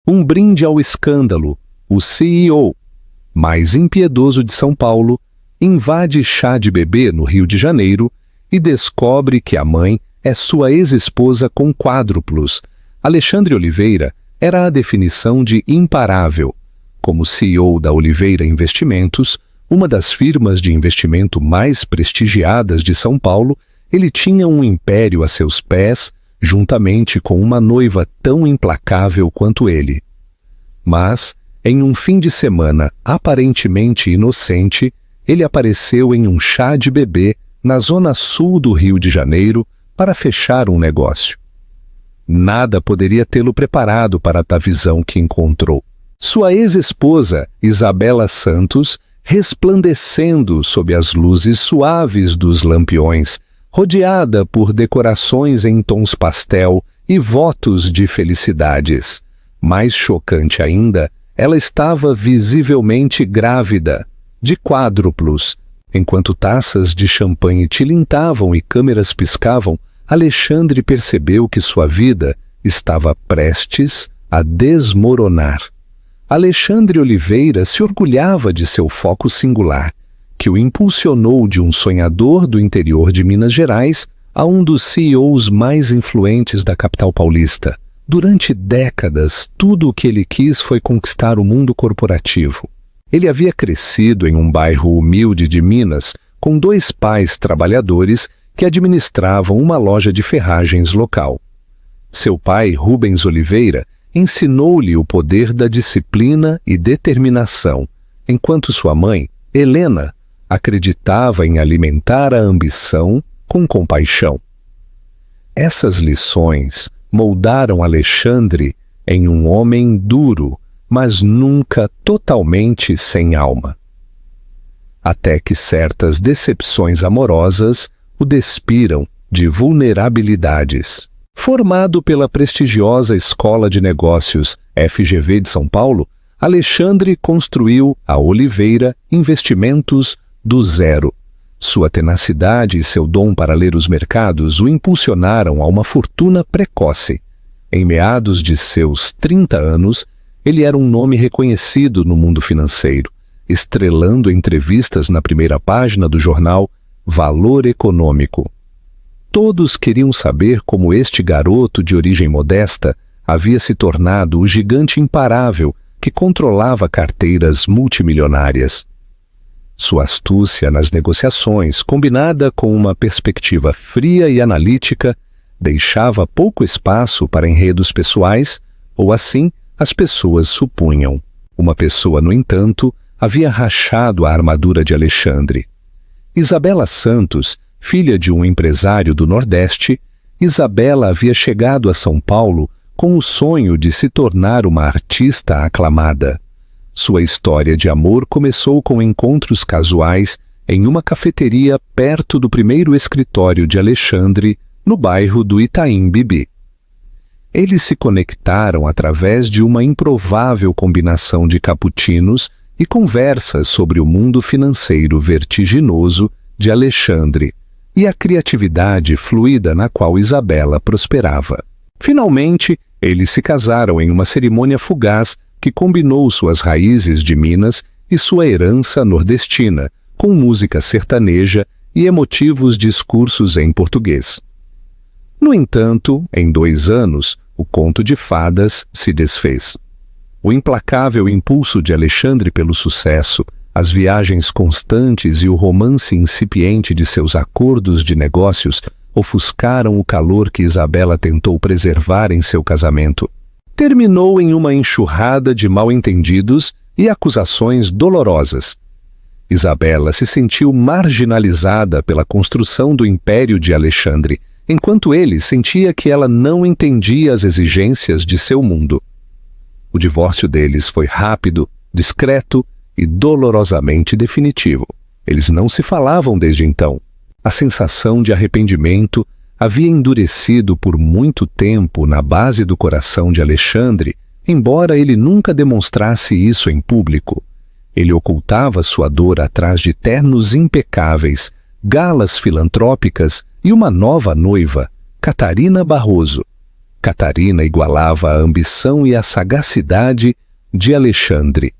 Um brinde ao escândalo, o CEO, mais impiedoso de São Paulo, invade chá de bebê no Rio de Janeiro e descobre que a mãe é sua ex-esposa com quádruplos. Alexandre Oliveira era a definição de imparável. Como CEO da Oliveira Investimentos, uma das firmas de investimento mais prestigiadas de São Paulo, ele tinha um império a seus pés, juntamente com uma noiva tão implacável quanto ele. Mas, em um fim de semana aparentemente inocente, ele apareceu em um chá de bebê na zona sul do Rio de Janeiro para fechar um negócio. Nada poderia tê-lo preparado para a visão que encontrou. Sua ex-esposa, Isabela Santos, resplandecendo sob as luzes suaves dos lampiões, rodeada por decorações em tons pastel e votos de felicidades. Mais chocante ainda, ela estava visivelmente grávida, de quádruplos. Enquanto taças de champanhe tilintavam e câmeras piscavam, Alexandre percebeu que sua vida estava prestes a desmoronar. Alexandre Oliveira se orgulhava de seu foco singular, que o impulsionou de um sonhador do interior de Minas Gerais a um dos CEOs mais influentes da capital paulista. Durante décadas, tudo o que ele quis foi conquistar o mundo corporativo. Ele havia crescido em um bairro humilde de Minas, com 2 pais trabalhadores que administravam uma loja de ferragens local. Seu pai, Rubens Oliveira, ensinou-lhe o poder da disciplina e determinação, enquanto sua mãe, Helena, acreditava em alimentar a ambição com compaixão. Essas lições moldaram Alexandre em um homem duro, mas nunca totalmente sem alma. Até que certas decepções amorosas o despiram de vulnerabilidades. Formado pela prestigiosa Escola de Negócios FGV de São Paulo, Alexandre construiu a Oliveira Investimentos do zero. Sua tenacidade e seu dom para ler os mercados o impulsionaram a uma fortuna precoce. Em meados de seus 30 anos, ele era um nome reconhecido no mundo financeiro, estrelando entrevistas na primeira página do jornal Valor Econômico. Todos queriam saber como este garoto de origem modesta havia se tornado o gigante imparável que controlava carteiras multimilionárias. Sua astúcia nas negociações, combinada com uma perspectiva fria e analítica, deixava pouco espaço para enredos pessoais, ou assim as pessoas supunham. Uma pessoa, no entanto, havia rachado a armadura de Alexandre. Isabela Santos, filha de um empresário do Nordeste, Isabela havia chegado a São Paulo com o sonho de se tornar uma artista aclamada. Sua história de amor começou com encontros casuais em uma cafeteria perto do primeiro escritório de Alexandre, no bairro do Itaim Bibi. Eles se conectaram através de uma improvável combinação de cappuccinos e conversas sobre o mundo financeiro vertiginoso de Alexandre e a criatividade fluida na qual Isabela prosperava. Finalmente, eles se casaram em uma cerimônia fugaz que combinou suas raízes de Minas e sua herança nordestina, com música sertaneja e emotivos discursos em português. No entanto, em 2 anos, o conto de fadas se desfez. O implacável impulso de Alexandre pelo sucesso, as viagens constantes e o romance incipiente de seus acordos de negócios ofuscaram o calor que Isabela tentou preservar em seu casamento. Terminou em uma enxurrada de mal-entendidos e acusações dolorosas. Isabela se sentiu marginalizada pela construção do império de Alexandre, enquanto ele sentia que ela não entendia as exigências de seu mundo. O divórcio deles foi rápido, discreto e dolorosamente definitivo. Eles não se falavam desde então. A sensação de arrependimento havia endurecido por muito tempo na base do coração de Alexandre, embora ele nunca demonstrasse isso em público. Ele ocultava sua dor atrás de ternos impecáveis, galas filantrópicas e uma nova noiva, Catarina Barroso. Catarina igualava a ambição e a sagacidade de Alexandre.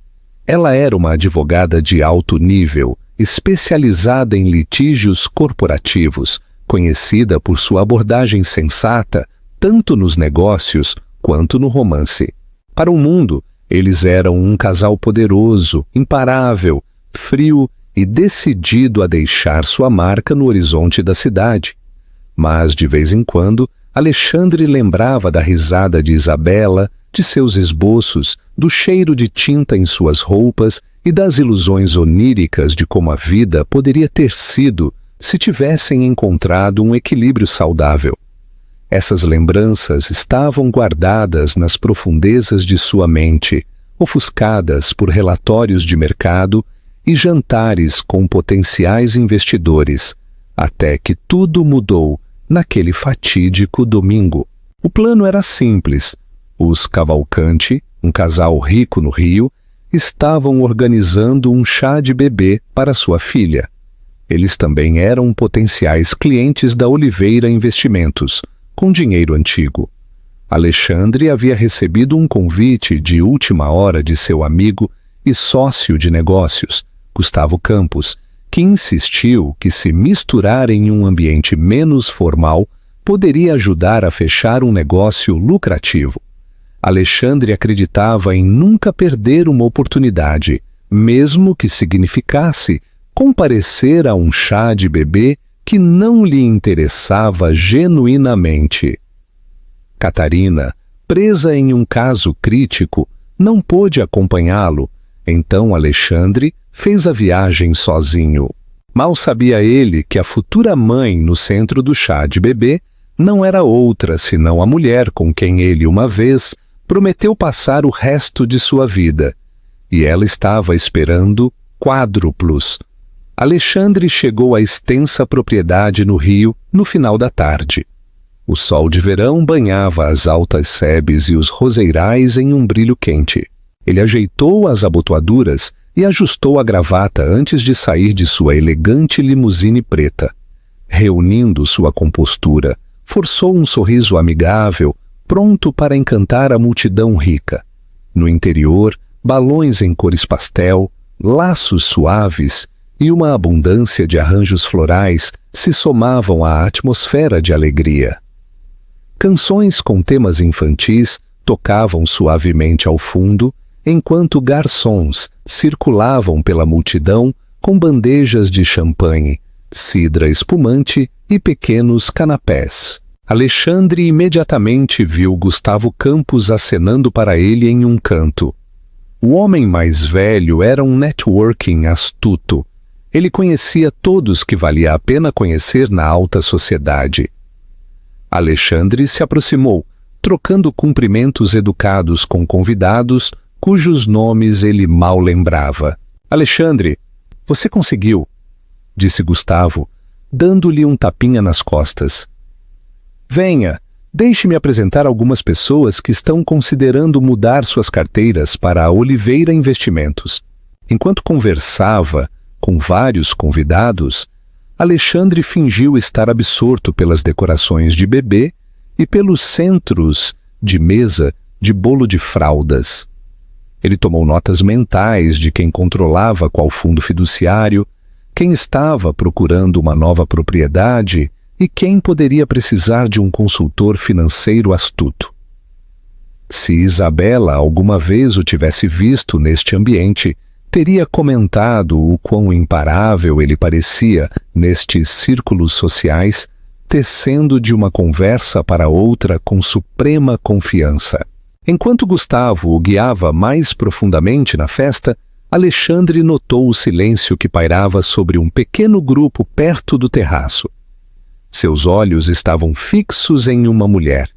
Ela era uma advogada de alto nível, especializada em litígios corporativos, conhecida por sua abordagem sensata, tanto nos negócios quanto no romance. Para o mundo, eles eram um casal poderoso, imparável, frio e decidido a deixar sua marca no horizonte da cidade. Mas, de vez em quando, Alexandre lembrava da risada de Isabela, de seus esboços, do cheiro de tinta em suas roupas e das ilusões oníricas de como a vida poderia ter sido se tivessem encontrado um equilíbrio saudável. Essas lembranças estavam guardadas nas profundezas de sua mente, ofuscadas por relatórios de mercado e jantares com potenciais investidores, até que tudo mudou naquele fatídico domingo. O plano era simples. Os Cavalcanti, um casal rico no Rio, estavam organizando um chá de bebê para sua filha. Eles também eram potenciais clientes da Oliveira Investimentos, com dinheiro antigo. Alexandre havia recebido um convite de última hora de seu amigo e sócio de negócios, Gustavo Campos, que insistiu que se misturar em um ambiente menos formal poderia ajudar a fechar um negócio lucrativo. Alexandre acreditava em nunca perder uma oportunidade, mesmo que significasse comparecer a um chá de bebê que não lhe interessava genuinamente. Catarina, presa em um caso crítico, não pôde acompanhá-lo, então Alexandre fez a viagem sozinho. Mal sabia ele que a futura mãe no centro do chá de bebê não era outra senão a mulher com quem ele uma vez prometeu passar o resto de sua vida, e ela estava esperando quádruplos. Alexandre chegou à extensa propriedade no Rio no final da tarde. O sol de verão banhava as altas sebes e os roseirais em um brilho quente. Ele ajeitou as abotoaduras e ajustou a gravata antes de sair de sua elegante limusine preta. Reunindo sua compostura, forçou um sorriso amigável, pronto para encantar a multidão rica. No interior, balões em cores pastel, laços suaves e uma abundância de arranjos florais se somavam à atmosfera de alegria. Canções com temas infantis tocavam suavemente ao fundo, enquanto garçons circulavam pela multidão com bandejas de champanhe, cidra espumante e pequenos canapés. Alexandre imediatamente viu Gustavo Campos acenando para ele em um canto. O homem mais velho era um networking astuto. Ele conhecia todos que valia a pena conhecer na alta sociedade. Alexandre se aproximou, trocando cumprimentos educados com convidados cujos nomes ele mal lembrava. Alexandre, você conseguiu, disse Gustavo, dando-lhe um tapinha nas costas. Venha, deixe-me apresentar algumas pessoas que estão considerando mudar suas carteiras para a Oliveira Investimentos. Enquanto conversava com vários convidados, Alexandre fingiu estar absorto pelas decorações de bebê e pelos centros de mesa de bolo de fraldas. Ele tomou notas mentais de quem controlava qual fundo fiduciário, quem estava procurando uma nova propriedade e quem poderia precisar de um consultor financeiro astuto. Se Isabela alguma vez o tivesse visto neste ambiente, teria comentado o quão imparável ele parecia nestes círculos sociais, tecendo de uma conversa para outra com suprema confiança. Enquanto Gustavo o guiava mais profundamente na festa, Alexandre notou o silêncio que pairava sobre um pequeno grupo perto do terraço. Seus olhos estavam fixos em uma mulher.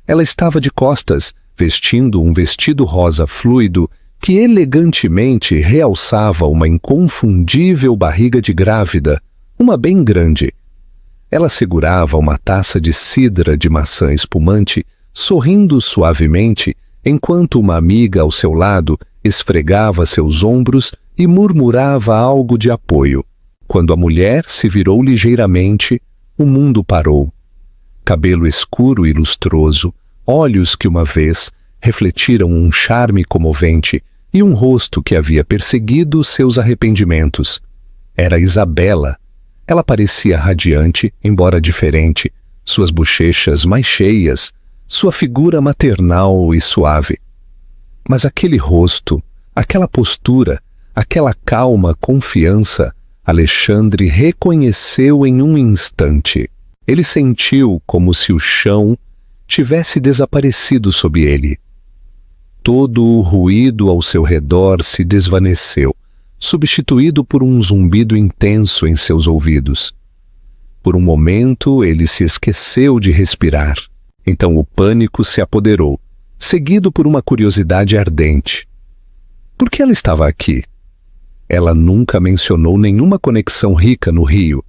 Ela estava de costas, vestindo um vestido rosa fluido que elegantemente realçava uma inconfundível barriga de grávida, uma bem grande. Ela segurava uma taça de cidra de maçã espumante, sorrindo suavemente, enquanto uma amiga ao seu lado esfregava seus ombros e murmurava algo de apoio. Quando a mulher se virou ligeiramente, o mundo parou. Cabelo escuro e lustroso, olhos que uma vez refletiram um charme comovente e um rosto que havia perseguido seus arrependimentos. Era Isabela. Ela parecia radiante, embora diferente, suas bochechas mais cheias, sua figura maternal e suave. Mas aquele rosto, aquela postura, aquela calma confiança, Alexandre reconheceu em um instante. Ele sentiu como se o chão tivesse desaparecido sob ele. Todo o ruído ao seu redor se desvaneceu, substituído por um zumbido intenso em seus ouvidos. Por um momento ele se esqueceu de respirar. Então o pânico se apoderou, seguido por uma curiosidade ardente. Por que ela estava aqui? Ela nunca mencionou nenhuma conexão rica no Rio.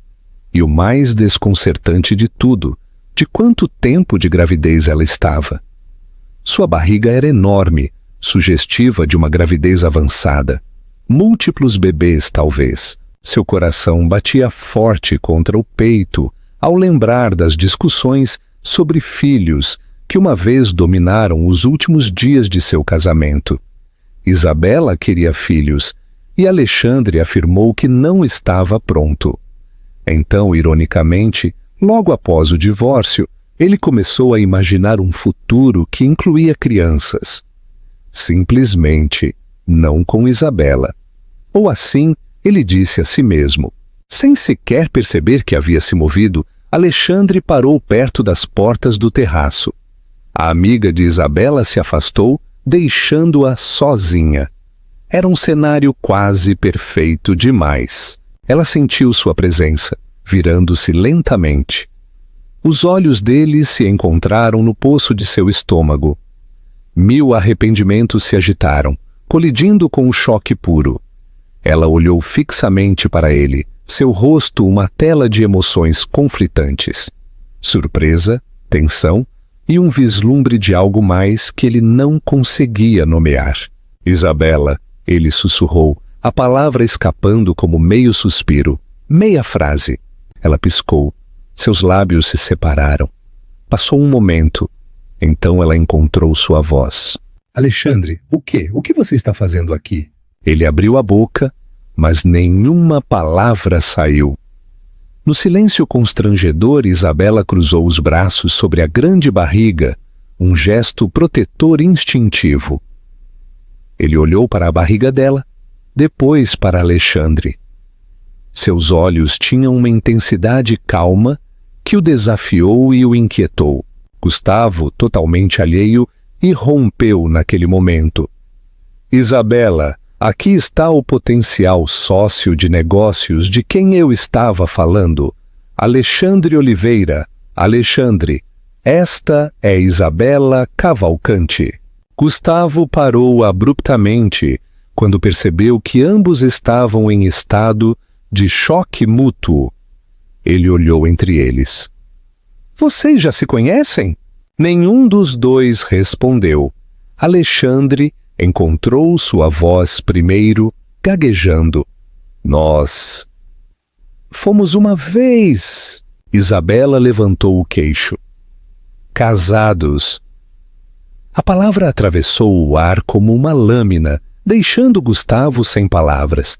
E o mais desconcertante de tudo, de quanto tempo de gravidez ela estava. Sua barriga era enorme, sugestiva de uma gravidez avançada. Múltiplos bebês, talvez. Seu coração batia forte contra o peito ao lembrar das discussões sobre filhos que uma vez dominaram os últimos dias de seu casamento. Isabela queria filhos e Alexandre afirmou que não estava pronto. Então, ironicamente, logo após o divórcio, ele começou a imaginar um futuro que incluía crianças. Simplesmente não com Isabela. Ou assim, ele disse a si mesmo. Sem sequer perceber que havia se movido, Alexandre parou perto das portas do terraço. A amiga de Isabela se afastou, deixando-a sozinha. Era um cenário quase perfeito demais. Ela sentiu sua presença, virando-se lentamente. Os olhos dele se encontraram no poço de seu estômago. 1000 arrependimentos se agitaram, colidindo com o choque puro. Ela olhou fixamente para ele, seu rosto uma tela de emoções conflitantes. Surpresa, tensão e um vislumbre de algo mais que ele não conseguia nomear. Isabela, ele sussurrou, a palavra escapando como meio suspiro, meia frase. Ela piscou. Seus lábios se separaram. Passou um momento. Então ela encontrou sua voz. Alexandre, o quê? O que você está fazendo aqui? Ele abriu a boca, mas nenhuma palavra saiu. No silêncio constrangedor, Isabela cruzou os braços sobre a grande barriga, um gesto protetor instintivo. Ele olhou para a barriga dela, depois para Alexandre. Seus olhos tinham uma intensidade calma que o desafiou e o inquietou. Gustavo, totalmente alheio, irrompeu naquele momento. Isabela, aqui está o potencial sócio de negócios de quem eu estava falando. Alexandre Oliveira. Alexandre, esta é Isabela Cavalcante. Gustavo parou abruptamente quando percebeu que ambos estavam em estado de choque mútuo. Ele olhou entre eles. Vocês já se conhecem? Nenhum dos dois respondeu. Alexandre encontrou sua voz primeiro, gaguejando. Nós fomos uma vez. Isabela levantou o queixo. Casados. A palavra atravessou o ar como uma lâmina, deixando Gustavo sem palavras.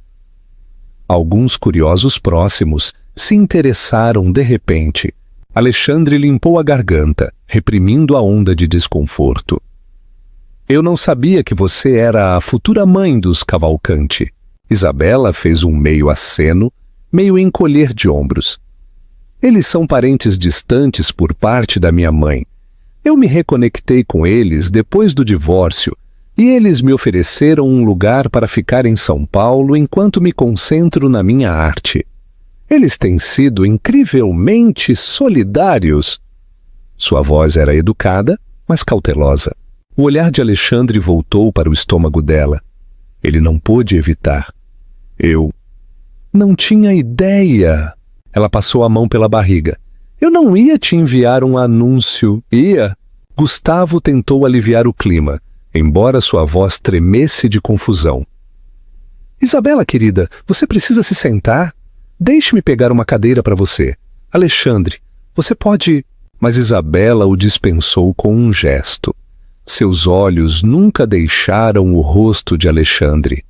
Alguns curiosos próximos se interessaram de repente. Alexandre limpou a garganta, reprimindo a onda de desconforto. Eu não sabia que você era a futura mãe dos Cavalcante. Isabela fez um meio aceno, meio encolher de ombros. Eles são parentes distantes por parte da minha mãe. Eu me reconectei com eles depois do divórcio e eles me ofereceram um lugar para ficar em São Paulo enquanto me concentro na minha arte. Eles têm sido incrivelmente solidários. Sua voz era educada, mas cautelosa. O olhar de Alexandre voltou para o estômago dela. Ele não pôde evitar. Eu não tinha ideia. Ela passou a mão pela barriga. Eu não ia te enviar um anúncio, ia? Gustavo tentou aliviar o clima, embora sua voz tremesse de confusão. Isabela, querida, você precisa se sentar? Deixe-me pegar uma cadeira para você. Alexandre, você pode... mas Isabela o dispensou com um gesto. Seus olhos nunca deixaram o rosto de Alexandre.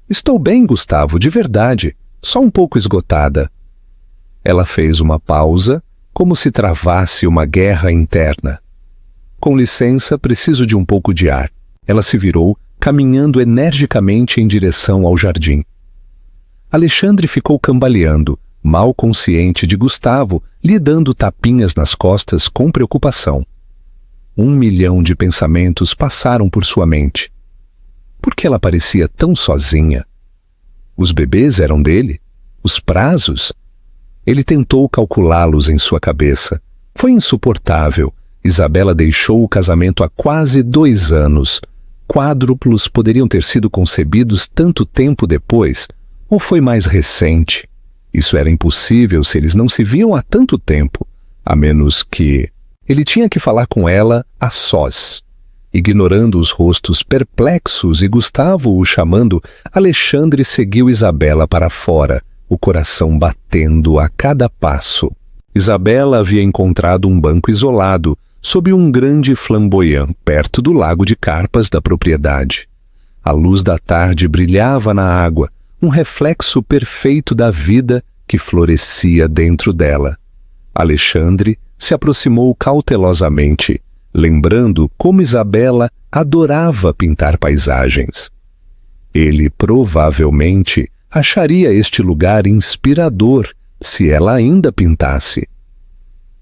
Estou bem, Gustavo, de verdade, só um pouco esgotada. Ela fez uma pausa, como se travasse uma guerra interna. Com licença, preciso de um pouco de ar. Ela se virou, caminhando energicamente em direção ao jardim. Alexandre ficou cambaleando, mal consciente de Gustavo lhe dando tapinhas nas costas com preocupação. 1 milhão de pensamentos passaram por sua mente. Por que ela parecia tão sozinha? Os bebês eram dele? Os prazos? Ele tentou calculá-los em sua cabeça. Foi insuportável. Isabela deixou o casamento há quase 2 anos. Quádruplos poderiam ter sido concebidos tanto tempo depois, ou foi mais recente? Isso era impossível se eles não se viam há tanto tempo, a menos que ele tinha que falar com ela a sós. Ignorando os rostos perplexos e Gustavo o chamando, Alexandre seguiu Isabela para fora, o coração batendo a cada passo. Isabela havia encontrado um banco isolado, sob um grande flamboyant, perto do lago de carpas da propriedade. A luz da tarde brilhava na água, um reflexo perfeito da vida que florescia dentro dela. Alexandre se aproximou cautelosamente, lembrando como Isabela adorava pintar paisagens. Ele provavelmente acharia este lugar inspirador se ela ainda pintasse.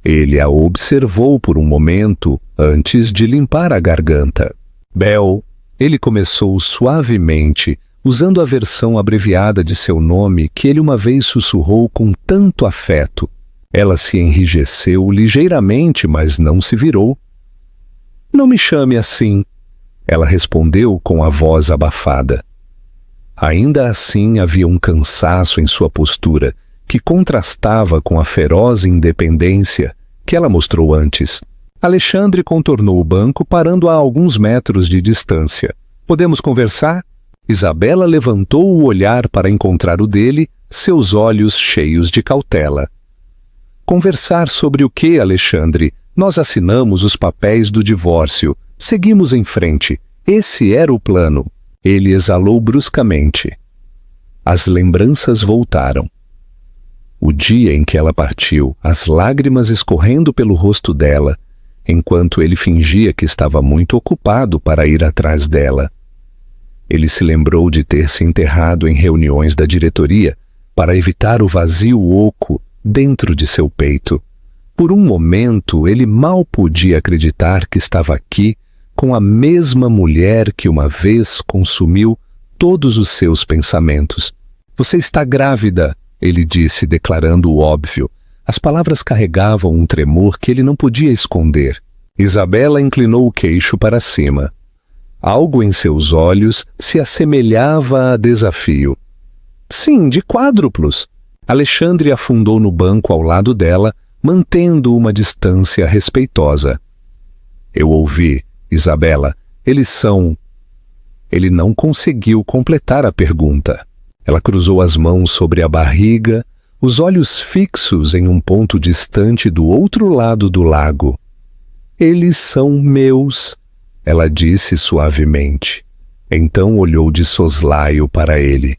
Ele a observou por um momento antes de limpar a garganta. Bel, ele começou suavemente, usando a versão abreviada de seu nome que ele uma vez sussurrou com tanto afeto. Ela se enrijeceu ligeiramente, mas não se virou. Não me chame assim, ela respondeu com a voz abafada. Ainda assim havia um cansaço em sua postura, que contrastava com a feroz independência que ela mostrou antes. Alexandre contornou o banco, parando a alguns metros de distância. Podemos conversar? Isabela levantou o olhar para encontrar o dele, seus olhos cheios de cautela. Conversar sobre o que, Alexandre? Nós assinamos os papéis do divórcio. Seguimos em frente. Esse era o plano. Ele exalou bruscamente. As lembranças voltaram. O dia em que ela partiu, as lágrimas escorrendo pelo rosto dela, enquanto ele fingia que estava muito ocupado para ir atrás dela. Ele se lembrou de ter se enterrado em reuniões da diretoria para evitar o vazio oco dentro de seu peito. Por um momento, ele mal podia acreditar que estava aqui com a mesma mulher que uma vez consumiu todos os seus pensamentos. Você está grávida, ele disse, declarando o óbvio. As palavras carregavam um tremor que ele não podia esconder. Isabela inclinou o queixo para cima. Algo em seus olhos se assemelhava a desafio. Sim, de quádruplos. Alexandre afundou no banco ao lado dela, mantendo uma distância respeitosa. Eu ouvi, Isabela, eles são... Ele não conseguiu completar a pergunta. Ela cruzou as mãos sobre a barriga, os olhos fixos em um ponto distante do outro lado do lago. Eles são meus, ela disse suavemente. Então olhou de soslaio para ele.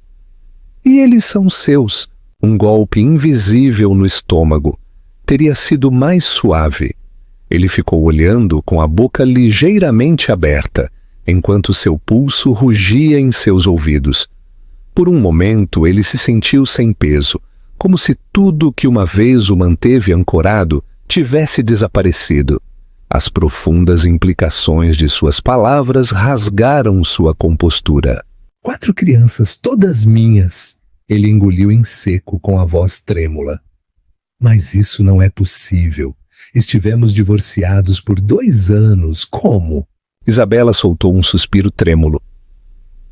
E eles são seus. Um golpe invisível no estômago. Teria sido mais suave. Ele ficou olhando com a boca ligeiramente aberta, enquanto seu pulso rugia em seus ouvidos. Por um momento ele se sentiu sem peso, como se tudo que uma vez o manteve ancorado tivesse desaparecido. As profundas implicações de suas palavras rasgaram sua compostura. 4 crianças, todas minhas. Ele engoliu em seco com a voz trêmula. Mas isso não é possível. Estivemos divorciados por 2 anos. Como? Isabela soltou um suspiro trêmulo.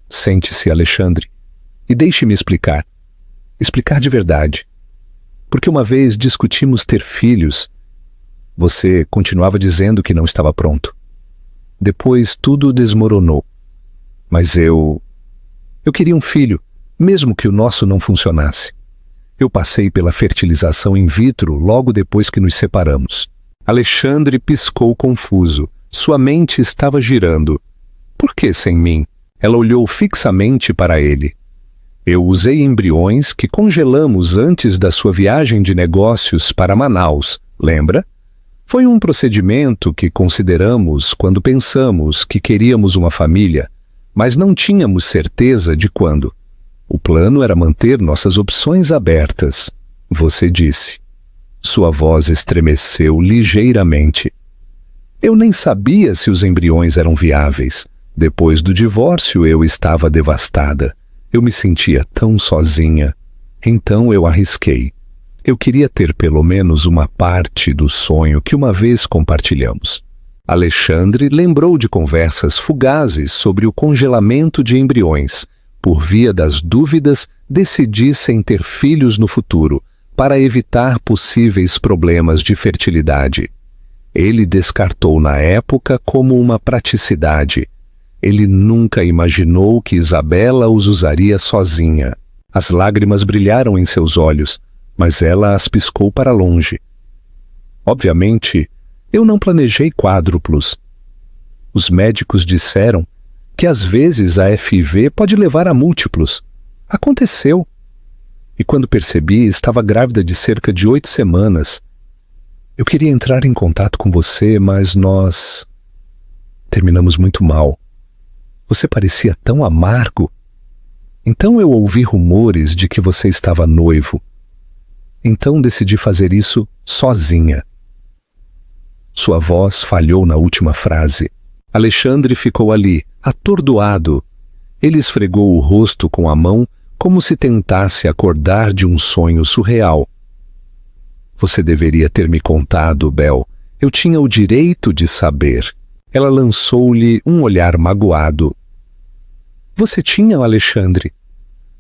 Sente-se, Alexandre, e deixe-me explicar. Explicar de verdade. Porque uma vez discutimos ter filhos. Você continuava dizendo que não estava pronto. Depois tudo desmoronou. Mas eu queria um filho, mesmo que o nosso não funcionasse. Eu passei pela fertilização in vitro logo depois que nos separamos. Alexandre piscou confuso. Sua mente estava girando. Por que sem mim? Ela olhou fixamente para ele. Eu usei embriões que congelamos antes da sua viagem de negócios para Manaus, lembra? Foi um procedimento que consideramos quando pensamos que queríamos uma família, mas não tínhamos certeza de quando. O plano era manter nossas opções abertas, você disse. Sua voz estremeceu ligeiramente. Eu nem sabia se os embriões eram viáveis. Depois do divórcio, eu estava devastada. Eu me sentia tão sozinha. Então eu arrisquei. Eu queria ter pelo menos uma parte do sonho que uma vez compartilhamos. Alexandre lembrou de conversas fugazes sobre o congelamento de embriões. Por via das dúvidas, decidissem ter filhos no futuro, para evitar possíveis problemas de fertilidade. Ele descartou na época como uma praticidade. Ele nunca imaginou que Isabela os usaria sozinha. As lágrimas brilharam em seus olhos, mas ela as piscou para longe. Obviamente, eu não planejei quádruplos. Os médicos disseram que às vezes a FIV pode levar a múltiplos. Aconteceu. E quando percebi, estava grávida de cerca de 8 semanas. Eu queria entrar em contato com você, mas nós terminamos muito mal. Você parecia tão amargo. Então eu ouvi rumores de que você estava noivo. Então decidi fazer isso sozinha. Sua voz falhou na última frase. Alexandre ficou ali, atordoado. Ele esfregou o rosto com a mão, como se tentasse acordar de um sonho surreal. Você deveria ter me contado, Bel. Eu tinha o direito de saber. Ela lançou-lhe um olhar magoado. Você tinha, Alexandre.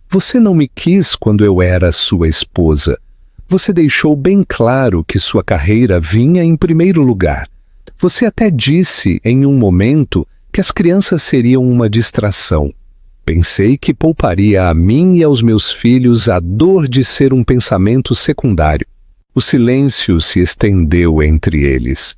Você não me quis quando eu era sua esposa. Você deixou bem claro que sua carreira vinha em primeiro lugar. Você até disse, em um momento, que as crianças seriam uma distração. Pensei que pouparia a mim e aos meus filhos a dor de ser um pensamento secundário. O silêncio se estendeu entre eles.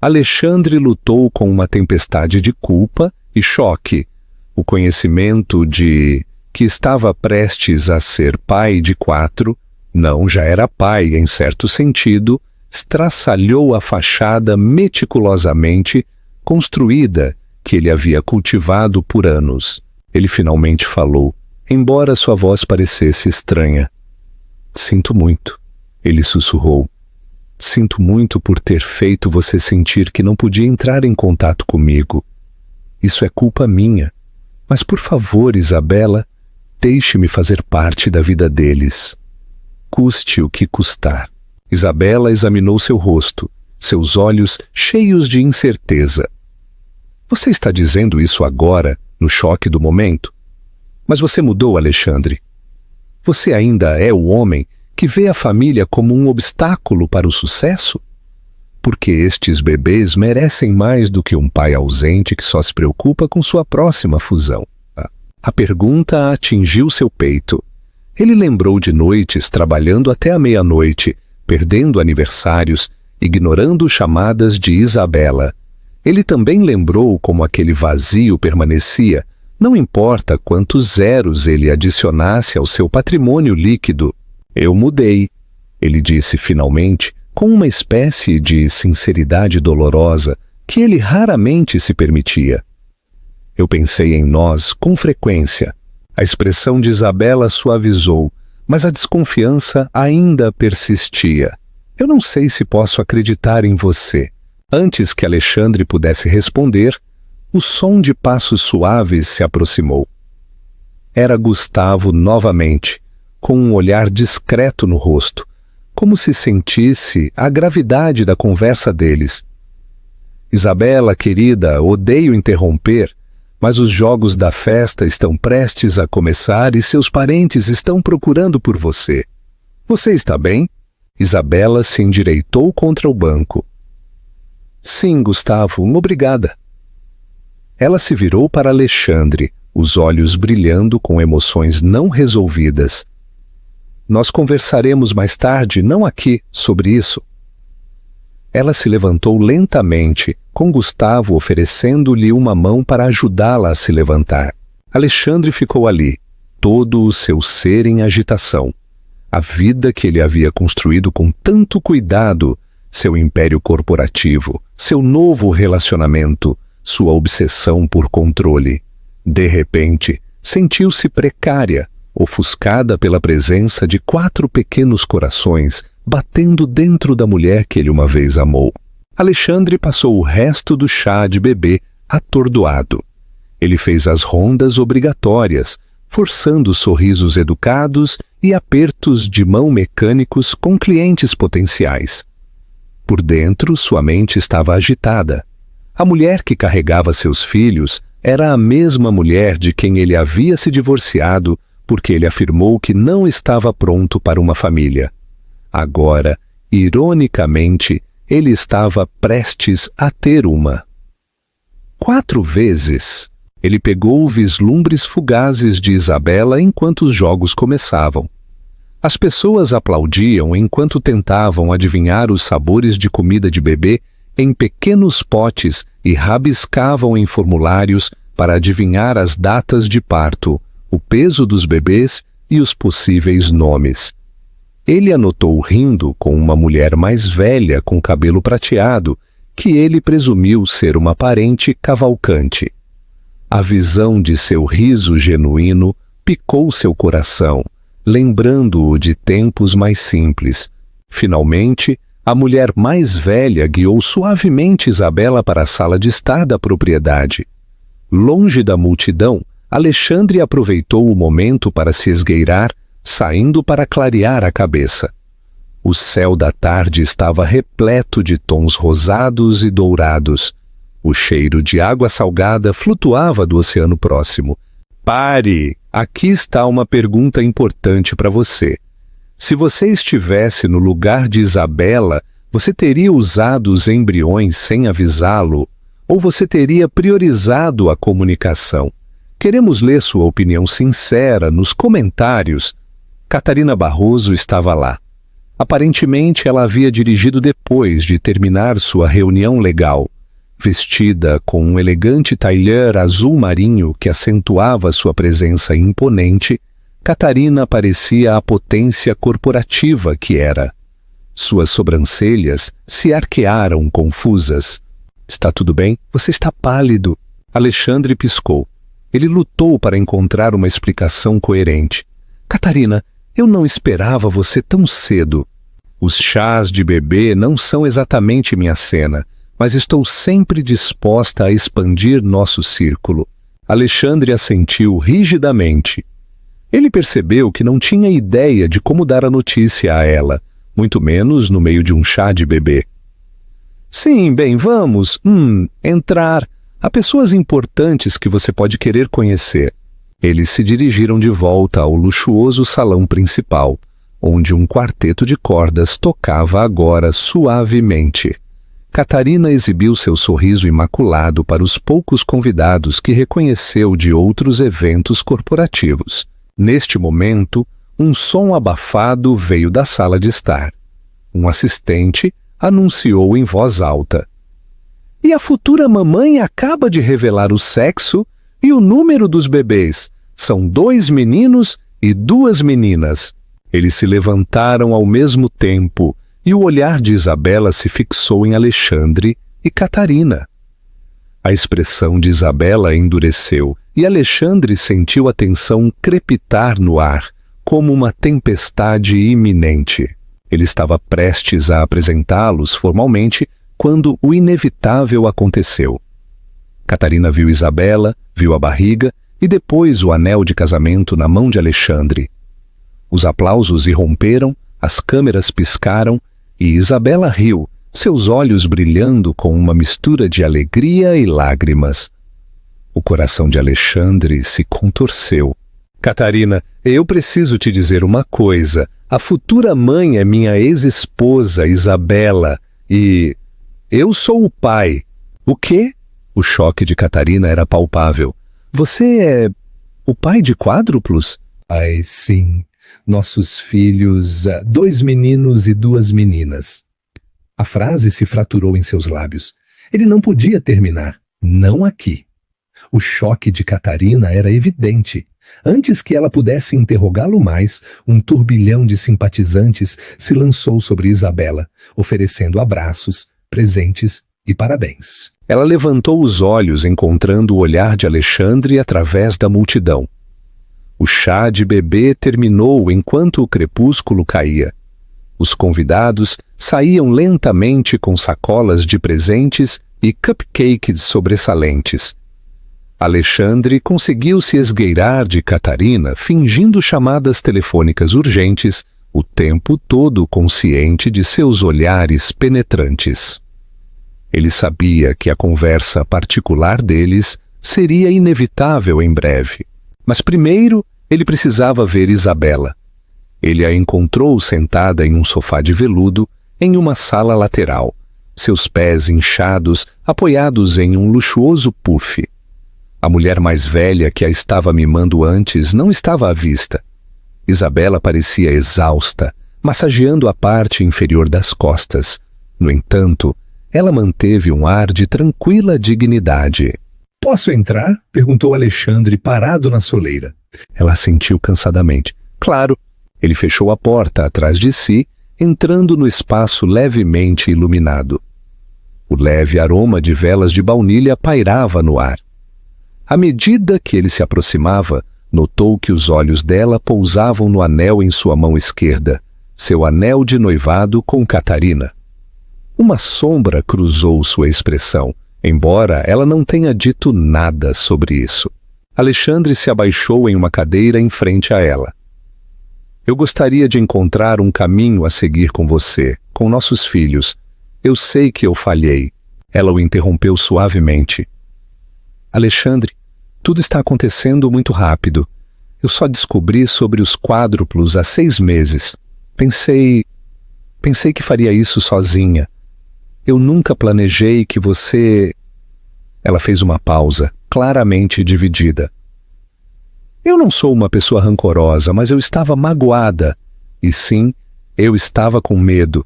Alexandre lutou com uma tempestade de culpa e choque. O conhecimento de que estava prestes a ser pai de 4, não, já era pai em certo sentido, estraçalhou a fachada meticulosamente construída que ele havia cultivado por anos. Ele finalmente falou, embora sua voz parecesse estranha. Sinto muito, ele sussurrou. Sinto muito por ter feito você sentir que não podia entrar em contato comigo. Isso é culpa minha. Mas por favor, Isabela, deixe-me fazer parte da vida deles. Custe o que custar. Isabela examinou seu rosto, seus olhos cheios de incerteza. Você está dizendo isso agora, no choque do momento? Mas você mudou, Alexandre. Você ainda é o homem que vê a família como um obstáculo para o sucesso? Porque estes bebês merecem mais do que um pai ausente que só se preocupa com sua próxima fusão. A pergunta atingiu seu peito. Ele lembrou de noites trabalhando até a meia-noite, perdendo aniversários, ignorando chamadas de Isabela. Ele também lembrou como aquele vazio permanecia, não importa quantos zeros ele adicionasse ao seu patrimônio líquido. Eu mudei, ele disse finalmente, com uma espécie de sinceridade dolorosa que ele raramente se permitia. Eu pensei em nós com frequência. A expressão de Isabela suavizou, mas a desconfiança ainda persistia. Eu não sei se posso acreditar em você. Antes que Alexandre pudesse responder, o som de passos suaves se aproximou. Era Gustavo novamente, com um olhar discreto no rosto, como se sentisse a gravidade da conversa deles. Isabela, querida, odeio interromper, mas os jogos da festa estão prestes a começar e seus parentes estão procurando por você. Você está bem? Isabela se endireitou contra o banco. Sim, Gustavo, obrigada. Ela se virou para Alexandre, os olhos brilhando com emoções não resolvidas. Nós conversaremos mais tarde, não aqui, sobre isso. Ela se levantou lentamente, com Gustavo oferecendo-lhe uma mão para ajudá-la a se levantar. Alexandre ficou ali, todo o seu ser em agitação. A vida que ele havia construído com tanto cuidado, seu império corporativo, seu novo relacionamento, sua obsessão por controle. De repente, sentiu-se precária, ofuscada pela presença de 4 pequenos corações batendo dentro da mulher que ele uma vez amou. Alexandre passou o resto do chá de bebê atordoado. Ele fez as rondas obrigatórias, forçando sorrisos educados e apertos de mão mecânicos com clientes potenciais. Por dentro, sua mente estava agitada. A mulher que carregava seus filhos era a mesma mulher de quem ele havia se divorciado porque ele afirmou que não estava pronto para uma família. Agora, ironicamente, ele estava prestes a ter uma. 4 vezes, ele pegou vislumbres fugazes de Isabela enquanto os jogos começavam. As pessoas aplaudiam enquanto tentavam adivinhar os sabores de comida de bebê em pequenos potes e rabiscavam em formulários para adivinhar as datas de parto, o peso dos bebês e os possíveis nomes. Ele anotou rindo com uma mulher mais velha com cabelo prateado, que ele presumiu ser uma parente Cavalcante. A visão de seu riso genuíno picou seu coração, lembrando-o de tempos mais simples. Finalmente, a mulher mais velha guiou suavemente Isabela para a sala de estar da propriedade. Longe da multidão, Alexandre aproveitou o momento para se esgueirar, saindo para clarear a cabeça. O céu da tarde estava repleto de tons rosados e dourados. O cheiro de água salgada flutuava do oceano próximo. Pare! Aqui está uma pergunta importante para você. Se você estivesse no lugar de Isabela, você teria usado os embriões sem avisá-lo? Ou você teria priorizado a comunicação? Queremos ler sua opinião sincera nos comentários. Catarina Barroso estava lá. Aparentemente, ela havia dirigido depois de terminar sua reunião legal. Vestida com um elegante tailleur azul marinho que acentuava sua presença imponente, Catarina parecia a potência corporativa que era. Suas sobrancelhas se arquearam confusas. — Está tudo bem? Você está pálido. Alexandre piscou. Ele lutou para encontrar uma explicação coerente. — Catarina, eu não esperava você tão cedo. Os chás de bebê não são exatamente minha cena, mas estou sempre disposta a expandir nosso círculo. Alexandre assentiu rigidamente. Ele percebeu que não tinha ideia de como dar a notícia a ela, muito menos no meio de um chá de bebê. Sim, bem, vamos. Entrar. Há pessoas importantes que você pode querer conhecer. Eles se dirigiram de volta ao luxuoso salão principal, onde um quarteto de cordas tocava agora suavemente. Catarina exibiu seu sorriso imaculado para os poucos convidados que reconheceu de outros eventos corporativos. Neste momento, um som abafado veio da sala de estar. Um assistente anunciou em voz alta. E a futura mamãe acaba de revelar o sexo e o número dos bebês. São 2 meninos e 2 meninas. Eles se levantaram ao mesmo tempo e o olhar de Isabela se fixou em Alexandre e Catarina. A expressão de Isabela endureceu e Alexandre sentiu a tensão crepitar no ar, como uma tempestade iminente. Ele estava prestes a apresentá-los formalmente quando o inevitável aconteceu. Catarina viu Isabela, viu a barriga e depois o anel de casamento na mão de Alexandre. Os aplausos irromperam, as câmeras piscaram e Isabela riu, seus olhos brilhando com uma mistura de alegria e lágrimas. O coração de Alexandre se contorceu. Catarina, eu preciso te dizer uma coisa. A futura mãe é minha ex-esposa, Isabela, e eu sou o pai. O quê? O choque de Catarina era palpável. Você é o pai de quádruplos? Ai, sim. Nossos filhos, 2 meninos e 2 meninas. A frase se fraturou em seus lábios. Ele não podia terminar. Não aqui. O choque de Catarina era evidente. Antes que ela pudesse interrogá-lo mais, um turbilhão de simpatizantes se lançou sobre Isabela, oferecendo abraços, presentes e parabéns. Ela levantou os olhos, encontrando o olhar de Alexandre através da multidão. O chá de bebê terminou enquanto o crepúsculo caía. Os convidados saíam lentamente com sacolas de presentes e cupcakes sobressalentes. Alexandre conseguiu se esgueirar de Catarina, fingindo chamadas telefônicas urgentes, o tempo todo consciente de seus olhares penetrantes. Ele sabia que a conversa particular deles seria inevitável em breve. Mas primeiro ele precisava ver Isabela. Ele a encontrou sentada em um sofá de veludo em uma sala lateral, seus pés inchados apoiados em um luxuoso puff. A mulher mais velha que a estava mimando antes não estava à vista. Isabela parecia exausta, massageando a parte inferior das costas. No entanto, ela manteve um ar de tranquila dignidade. — Posso entrar? — perguntou Alexandre, parado na soleira. Ela assentiu cansadamente. — Claro. Ele fechou a porta atrás de si, entrando no espaço levemente iluminado. O leve aroma de velas de baunilha pairava no ar. À medida que ele se aproximava, notou que os olhos dela pousavam no anel em sua mão esquerda, seu anel de noivado com Catarina. Uma sombra cruzou sua expressão, embora ela não tenha dito nada sobre isso. Alexandre se abaixou em uma cadeira em frente a ela. — Eu gostaria de encontrar um caminho a seguir com você, com nossos filhos. Eu sei que eu falhei. Ela o interrompeu suavemente. — Alexandre, tudo está acontecendo muito rápido. Eu só descobri sobre os quádruplos há 6 meses. Pensei que faria isso sozinha. Eu nunca planejei que você... Ela fez uma pausa, claramente dividida. Eu não sou uma pessoa rancorosa, mas eu estava magoada. E sim, eu estava com medo.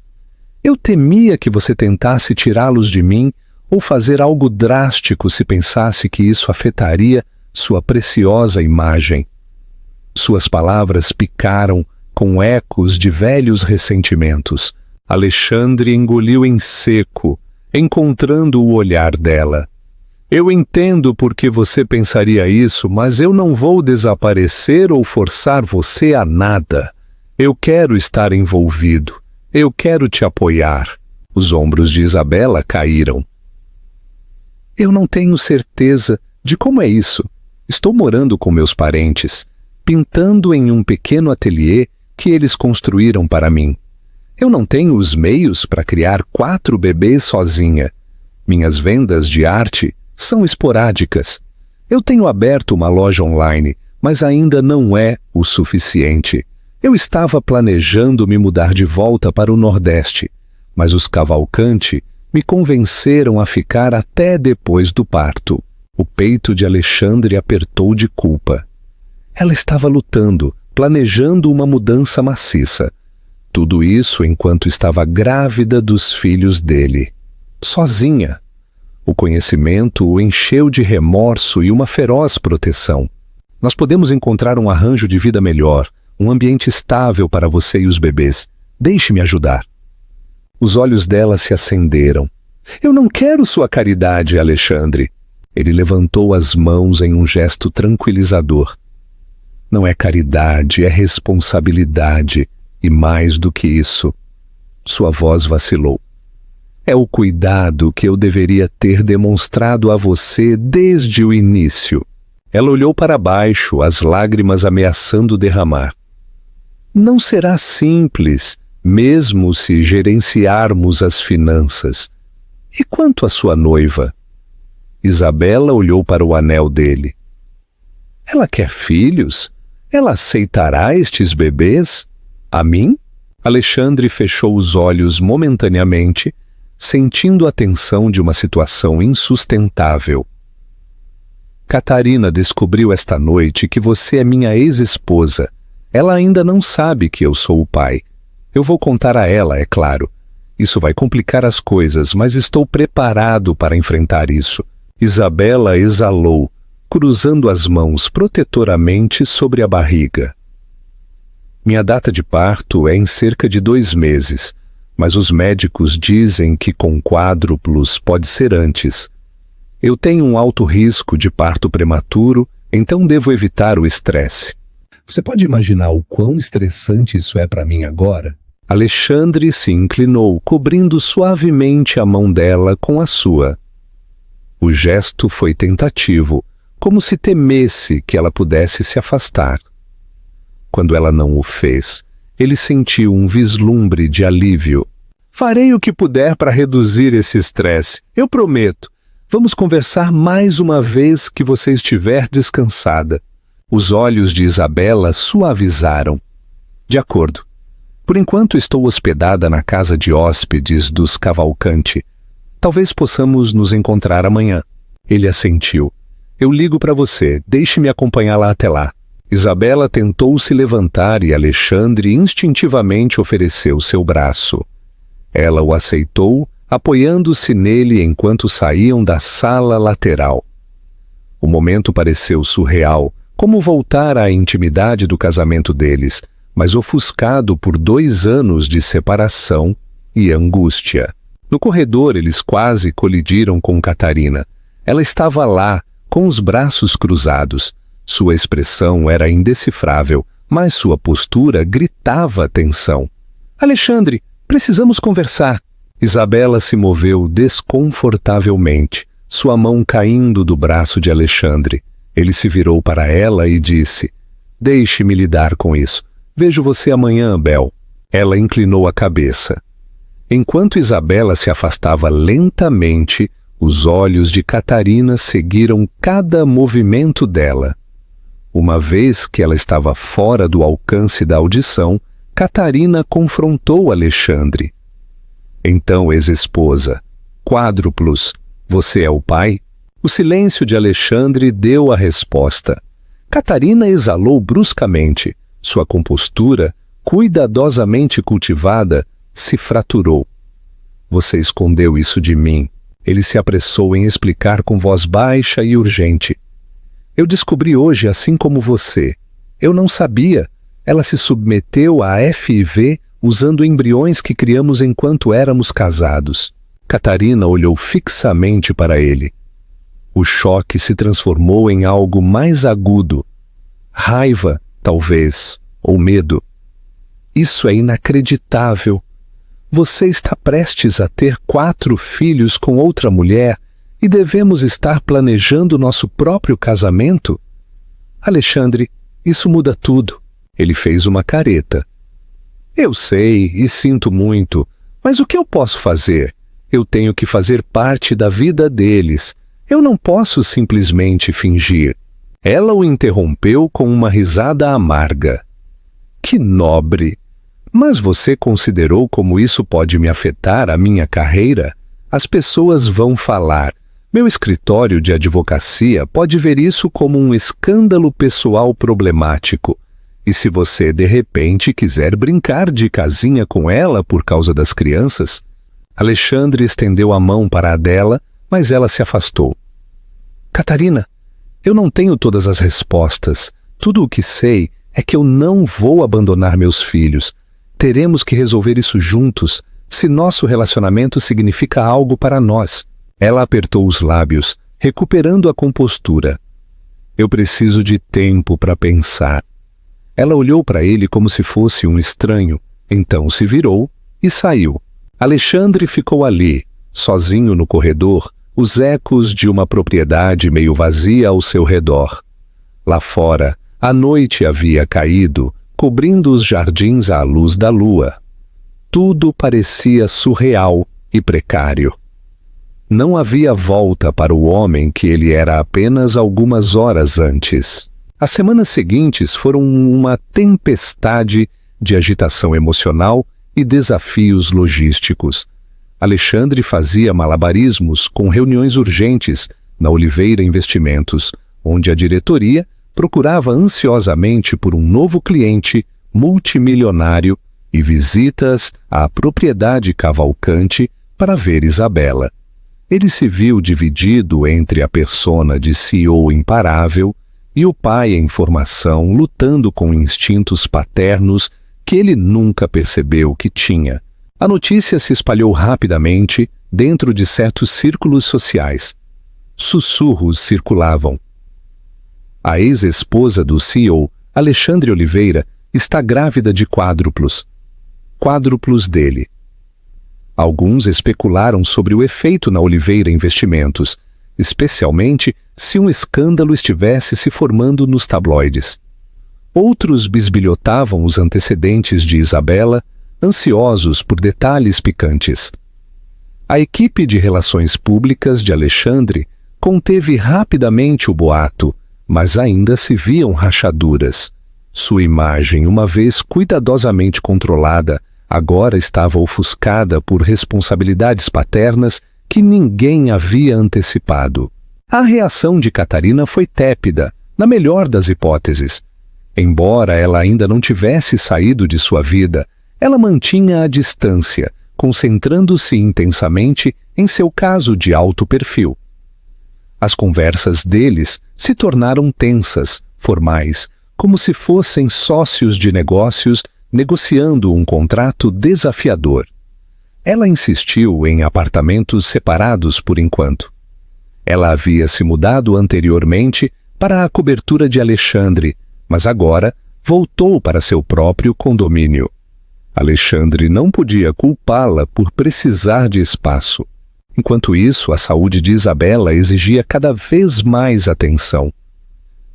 Eu temia que você tentasse tirá-los de mim ou fazer algo drástico se pensasse que isso afetaria sua preciosa imagem. Suas palavras picaram com ecos de velhos ressentimentos. Alexandre engoliu em seco, encontrando o olhar dela. Eu entendo por que você pensaria isso, mas eu não vou desaparecer ou forçar você a nada. Eu quero estar envolvido. Eu quero te apoiar. Os ombros de Isabela caíram. Eu não tenho certeza de como é isso. Estou morando com meus parentes, pintando em um pequeno ateliê que eles construíram para mim. Eu não tenho os meios para criar 4 bebês sozinha. Minhas vendas de arte são esporádicas. Eu tenho aberto uma loja online, mas ainda não é o suficiente. Eu estava planejando me mudar de volta para o Nordeste, mas os Cavalcanti me convenceram a ficar até depois do parto. O peito de Alexandre apertou de culpa. Ela estava lutando, planejando uma mudança maciça. Tudo isso enquanto estava grávida dos filhos dele. Sozinha. O conhecimento o encheu de remorso e uma feroz proteção. Nós podemos encontrar um arranjo de vida melhor, um ambiente estável para você e os bebês. Deixe-me ajudar. Os olhos dela se acenderam. Eu não quero sua caridade, Alexandre. Ele levantou as mãos em um gesto tranquilizador. Não é caridade, é responsabilidade. E mais do que isso, sua voz vacilou. É o cuidado que eu deveria ter demonstrado a você desde o início. Ela olhou para baixo, as lágrimas ameaçando derramar. Não será simples, mesmo se gerenciarmos as finanças. E quanto à sua noiva? Isabela olhou para o anel dele. Ela quer filhos? Ela aceitará estes bebês? A mim? Alexandre fechou os olhos momentaneamente, sentindo a tensão de uma situação insustentável. Catarina descobriu esta noite que você é minha ex-esposa. Ela ainda não sabe que eu sou o pai. Eu vou contar a ela, é claro. Isso vai complicar as coisas, mas estou preparado para enfrentar isso. Isabela exalou, cruzando as mãos protetoramente sobre a barriga. Minha data de parto é em cerca de 2 meses, mas os médicos dizem que com quádruplos pode ser antes. Eu tenho um alto risco de parto prematuro, então devo evitar o estresse. Você pode imaginar o quão estressante isso é para mim agora? Alexandre se inclinou, cobrindo suavemente a mão dela com a sua. O gesto foi tentativo, como se temesse que ela pudesse se afastar. Quando ela não o fez, ele sentiu um vislumbre de alívio. Farei o que puder para reduzir esse estresse, eu prometo. Vamos conversar mais uma vez que você estiver descansada. Os olhos de Isabela suavizaram. De acordo. Por enquanto estou hospedada na casa de hóspedes dos Cavalcanti. Talvez possamos nos encontrar amanhã. Ele assentiu. Eu ligo para você, deixe-me acompanhá-la até lá. Isabela tentou se levantar e Alexandre instintivamente ofereceu seu braço. Ela o aceitou, apoiando-se nele enquanto saíam da sala lateral. O momento pareceu surreal, como voltar à intimidade do casamento deles, mas ofuscado por 2 anos de separação e angústia. No corredor, eles quase colidiram com Catarina. Ela estava lá, com os braços cruzados. Sua expressão era indecifrável, mas sua postura gritava tensão. Alexandre, precisamos conversar. Isabela se moveu desconfortavelmente, sua mão caindo do braço de Alexandre. Ele se virou para ela e disse: Deixe-me lidar com isso. Vejo você amanhã, Bel. Ela inclinou a cabeça. Enquanto Isabela se afastava lentamente, os olhos de Catarina seguiram cada movimento dela. Uma vez que ela estava fora do alcance da audição, Catarina confrontou Alexandre. Então, ex-esposa, quádruplos, você é o pai? O silêncio de Alexandre deu a resposta. Catarina exalou bruscamente. Sua compostura, cuidadosamente cultivada, se fraturou. Você escondeu isso de mim. Ele se apressou em explicar com voz baixa e urgente. Eu descobri hoje, assim como você. Eu não sabia. Ela se submeteu a FIV usando embriões que criamos enquanto éramos casados. Catarina olhou fixamente para ele. O choque se transformou em algo mais agudo. Raiva, talvez, ou medo. Isso é inacreditável. Você está prestes a ter 4 filhos com outra mulher e devemos estar planejando nosso próprio casamento? Alexandre, isso muda tudo. Ele fez uma careta. Eu sei e sinto muito, mas o que eu posso fazer? Eu tenho que fazer parte da vida deles. Eu não posso simplesmente fingir. Ela o interrompeu com uma risada amarga. Que nobre! Mas você considerou como isso pode me afetar a minha carreira? As pessoas vão falar. Meu escritório de advocacia pode ver isso como um escândalo pessoal problemático. E se você, de repente, quiser brincar de casinha com ela por causa das crianças? Alexandre estendeu a mão para a dela, mas ela se afastou. Catarina, eu não tenho todas as respostas. Tudo o que sei é que eu não vou abandonar meus filhos. Teremos que resolver isso juntos, se nosso relacionamento significa algo para nós. Ela apertou os lábios, recuperando a compostura. Eu preciso de tempo para pensar. Ela olhou para ele como se fosse um estranho, então se virou e saiu. Alexandre ficou ali, sozinho no corredor, os ecos de uma propriedade meio vazia ao seu redor. Lá fora, a noite havia caído, cobrindo os jardins à luz da lua. Tudo parecia surreal e precário. Não havia volta para o homem que ele era apenas algumas horas antes. As semanas seguintes foram uma tempestade de agitação emocional e desafios logísticos. Alexandre fazia malabarismos com reuniões urgentes na Oliveira Investimentos, onde a diretoria procurava ansiosamente por um novo cliente multimilionário e visitas à propriedade Cavalcante para ver Isabela. Ele se viu dividido entre a persona de CEO imparável e o pai em formação lutando com instintos paternos que ele nunca percebeu que tinha. A notícia se espalhou rapidamente dentro de certos círculos sociais. Sussurros circulavam. A ex-esposa do CEO, Alexandre Oliveira, está grávida de quádruplos. Quádruplos dele. Alguns especularam sobre o efeito na Oliveira Investimentos, especialmente se um escândalo estivesse se formando nos tabloides. Outros bisbilhotavam os antecedentes de Isabela, ansiosos por detalhes picantes. A equipe de relações públicas de Alexandre conteve rapidamente o boato, mas ainda se viam rachaduras. Sua imagem, uma vez cuidadosamente controlada, agora estava ofuscada por responsabilidades paternas que ninguém havia antecipado. A reação de Catarina foi tépida, na melhor das hipóteses. Embora ela ainda não tivesse saído de sua vida, ela mantinha a distância, concentrando-se intensamente em seu caso de alto perfil. As conversas deles se tornaram tensas, formais, como se fossem sócios de negócios negociando um contrato desafiador. Ela insistiu em apartamentos separados por enquanto. Ela havia se mudado anteriormente para a cobertura de Alexandre, mas agora voltou para seu próprio condomínio. Alexandre não podia culpá-la por precisar de espaço. Enquanto isso, a saúde de Isabela exigia cada vez mais atenção.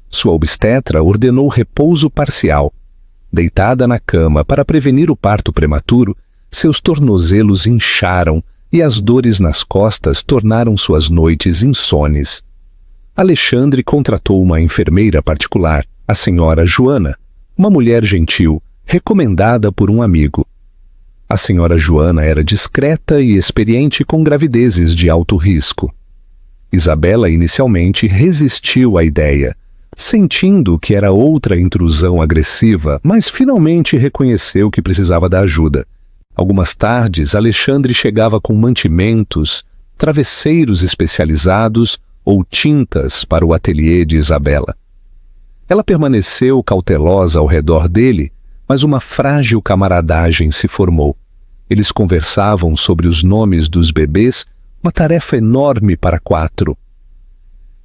Sua obstetra ordenou repouso parcial. Deitada na cama para prevenir o parto prematuro, seus tornozelos incharam e as dores nas costas tornaram suas noites insones. Alexandre contratou uma enfermeira particular, a senhora Joana, uma mulher gentil, recomendada por um amigo. A senhora Joana era discreta e experiente com gravidezes de alto risco. Isabela inicialmente resistiu à ideia, sentindo que era outra intrusão agressiva, mas finalmente reconheceu que precisava da ajuda. Algumas tardes, Alexandre chegava com mantimentos, travesseiros especializados ou tintas para o ateliê de Isabela. Ela permaneceu cautelosa ao redor dele, mas uma frágil camaradagem se formou. Eles conversavam sobre os nomes dos bebês, uma tarefa enorme para 4.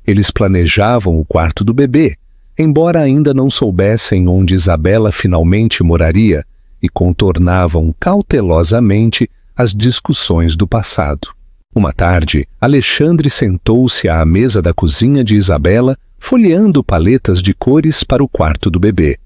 Eles planejavam o quarto do bebê, embora ainda não soubessem onde Isabela finalmente moraria, e contornavam cautelosamente as discussões do passado. Uma tarde, Alexandre sentou-se à mesa da cozinha de Isabela, folheando paletas de cores para o quarto do bebê.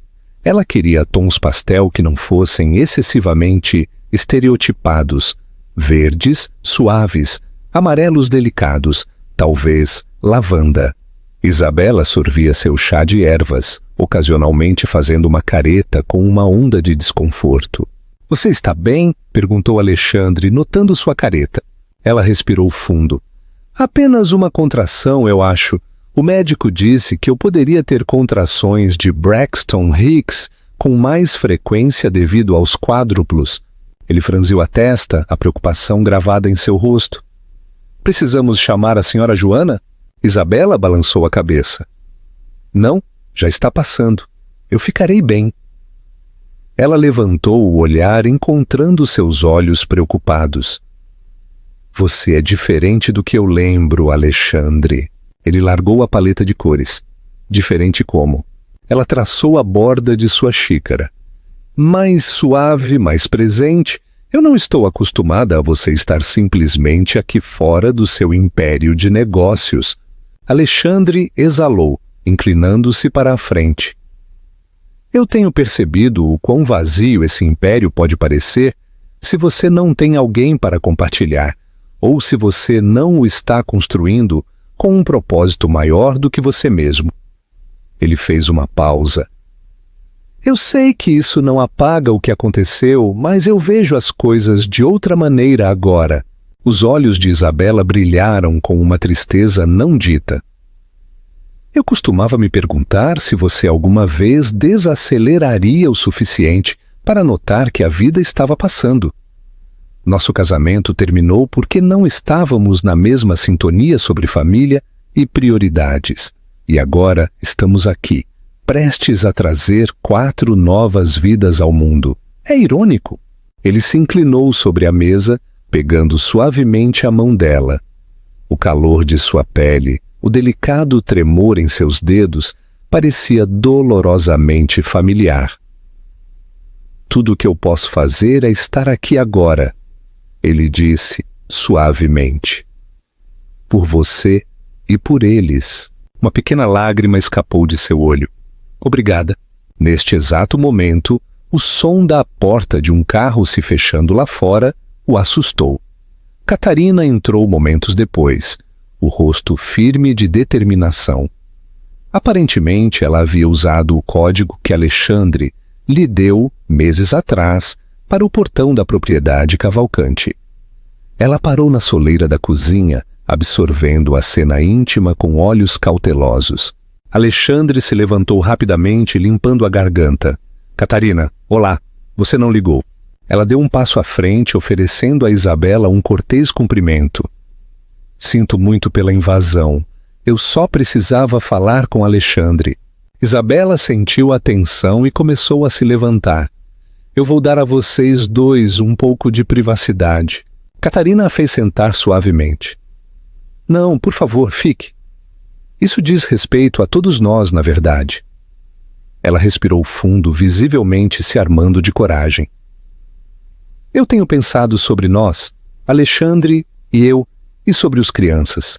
Ela queria tons pastel que não fossem excessivamente estereotipados, verdes, suaves, amarelos delicados, talvez lavanda. Isabela sorvia seu chá de ervas, ocasionalmente fazendo uma careta com uma onda de desconforto. — Você está bem? Perguntou Alexandre, notando sua careta. Ela respirou fundo. — Apenas uma contração, eu acho. O médico disse que eu poderia ter contrações de Braxton Hicks com mais frequência devido aos quádruplos. Ele franziu a testa, a preocupação gravada em seu rosto. — Precisamos chamar a senhora Joana? Isabela balançou a cabeça. — Não, já está passando. Eu ficarei bem. Ela levantou o olhar, encontrando seus olhos preocupados. — Você é diferente do que eu lembro, Alexandre. Ele largou a paleta de cores. Diferente como? Ela traçou a borda de sua xícara. Mais suave, mais presente. Eu não estou acostumada a você estar simplesmente aqui fora do seu império de negócios. Alexandre exalou, inclinando-se para a frente. Eu tenho percebido o quão vazio esse império pode parecer se você não tem alguém para compartilhar, ou se você não o está construindo com um propósito maior do que você mesmo. Ele fez uma pausa. Eu sei que isso não apaga o que aconteceu, mas eu vejo as coisas de outra maneira agora. Os olhos de Isabela brilharam com uma tristeza não dita. Eu costumava me perguntar se você alguma vez desaceleraria o suficiente para notar que a vida estava passando. Nosso casamento terminou porque não estávamos na mesma sintonia sobre família e prioridades. E agora estamos aqui, prestes a trazer 4 novas vidas ao mundo. É irônico. Ele se inclinou sobre a mesa, pegando suavemente a mão dela. O calor de sua pele, o delicado tremor em seus dedos, parecia dolorosamente familiar. Tudo o que eu posso fazer é estar aqui agora, ele disse suavemente. Por você e por eles. Uma pequena lágrima escapou de seu olho. Obrigada. Neste exato momento, o som da porta de um carro se fechando lá fora o assustou. Catarina entrou momentos depois, o rosto firme de determinação. Aparentemente, ela havia usado o código que Alexandre lhe deu, meses atrás, para o portão da propriedade Cavalcante. Ela parou na soleira da cozinha, absorvendo a cena íntima com olhos cautelosos. Alexandre se levantou rapidamente, limpando a garganta. Catarina, olá, você não ligou. Ela deu um passo à frente, oferecendo a Isabela um cortês cumprimento. Sinto muito pela invasão. Eu só precisava falar com Alexandre. Isabela sentiu a tensão e começou a se levantar. Eu vou dar a vocês 2 um pouco de privacidade. Catarina a fez sentar suavemente. Não, por favor, fique. Isso diz respeito a todos nós, na verdade. Ela respirou fundo, visivelmente se armando de coragem. Eu tenho pensado sobre nós, Alexandre e eu, e sobre os crianças.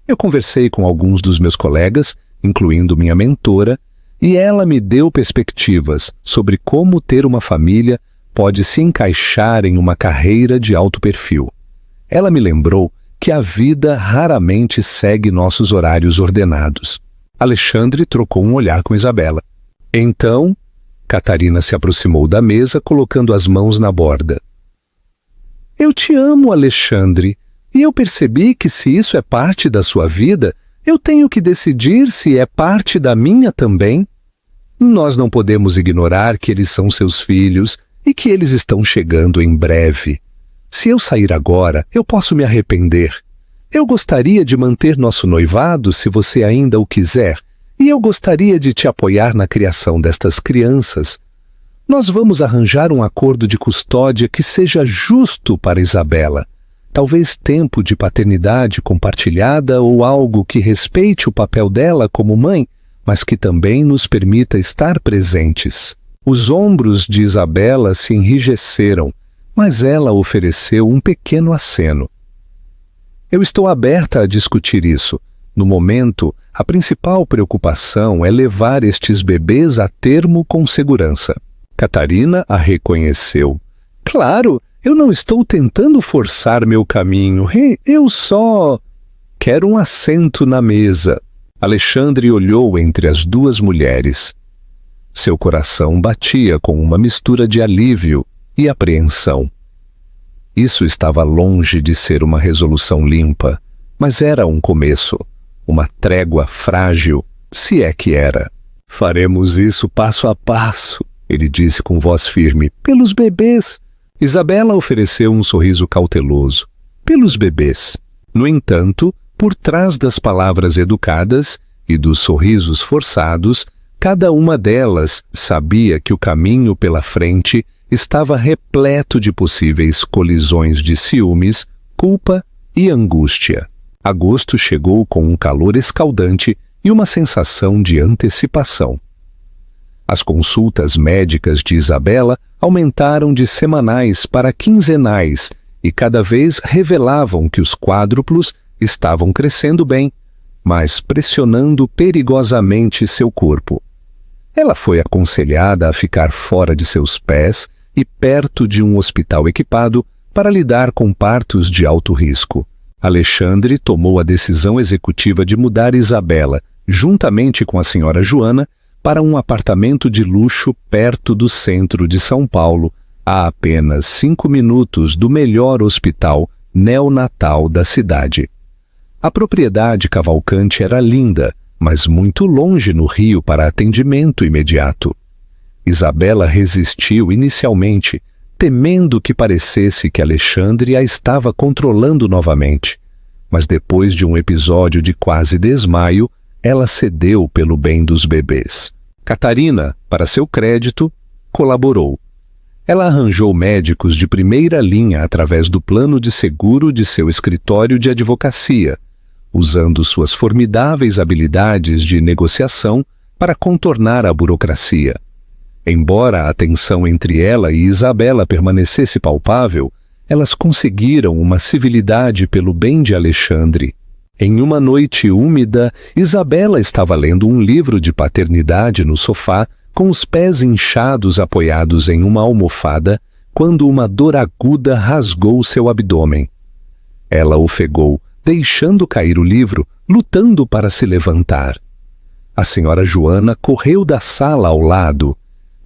Eu conversei com alguns dos meus colegas, incluindo minha mentora, e ela me deu perspectivas sobre como ter uma família pode se encaixar em uma carreira de alto perfil. Ela me lembrou que a vida raramente segue nossos horários ordenados. Alexandre trocou um olhar com Isabela. Então, Catarina se aproximou da mesa, colocando as mãos na borda. Eu te amo, Alexandre, e eu percebi que se isso é parte da sua vida, eu tenho que decidir se é parte da minha também. Nós não podemos ignorar que eles são seus filhos e que eles estão chegando em breve. Se eu sair agora, eu posso me arrepender. Eu gostaria de manter nosso noivado se você ainda o quiser, e eu gostaria de te apoiar na criação destas crianças. Nós vamos arranjar um acordo de custódia que seja justo para Isabela. Talvez tempo de paternidade compartilhada ou algo que respeite o papel dela como mãe, mas que também nos permita estar presentes. Os ombros de Isabela se enrijeceram, mas ela ofereceu um pequeno aceno. Eu estou aberta a discutir isso. No momento, a principal preocupação é levar estes bebês a termo com segurança. Catarina a reconheceu. Claro, eu não estou tentando forçar meu caminho. Eu só quero um assento na mesa. Alexandre olhou entre as 2 mulheres. Seu coração batia com uma mistura de alívio e apreensão. Isso estava longe de ser uma resolução limpa, mas era um começo, uma trégua frágil, se é que era. Faremos isso passo a passo, ele disse com voz firme, pelos bebês. Isabela ofereceu um sorriso cauteloso. Pelos bebês. No entanto, por trás das palavras educadas e dos sorrisos forçados, cada uma delas sabia que o caminho pela frente estava repleto de possíveis colisões de ciúmes, culpa e angústia. Agosto chegou com um calor escaldante e uma sensação de antecipação. As consultas médicas de Isabela aumentaram de semanais para quinzenais e cada vez revelavam que os quádruplos estavam crescendo bem, mas pressionando perigosamente seu corpo. Ela foi aconselhada a ficar fora de seus pés e perto de um hospital equipado para lidar com partos de alto risco. Alexandre tomou a decisão executiva de mudar Isabela, juntamente com a senhora Joana, para um apartamento de luxo perto do centro de São Paulo, a apenas 5 minutos do melhor hospital neonatal da cidade. A propriedade Cavalcante era linda, mas muito longe no Rio para atendimento imediato. Isabela resistiu inicialmente, temendo que parecesse que Alexandre a estava controlando novamente. Mas depois de um episódio de quase desmaio, ela cedeu pelo bem dos bebês. Catarina, para seu crédito, colaborou. Ela arranjou médicos de primeira linha através do plano de seguro de seu escritório de advocacia, usando suas formidáveis habilidades de negociação para contornar a burocracia. Embora a tensão entre ela e Isabela permanecesse palpável, elas conseguiram uma civilidade pelo bem de Alexandre. Em uma noite úmida, Isabela estava lendo um livro de paternidade no sofá, com os pés inchados apoiados em uma almofada, quando uma dor aguda rasgou seu abdômen. Ela ofegou, deixando cair o livro, lutando para se levantar. A senhora Joana correu da sala ao lado.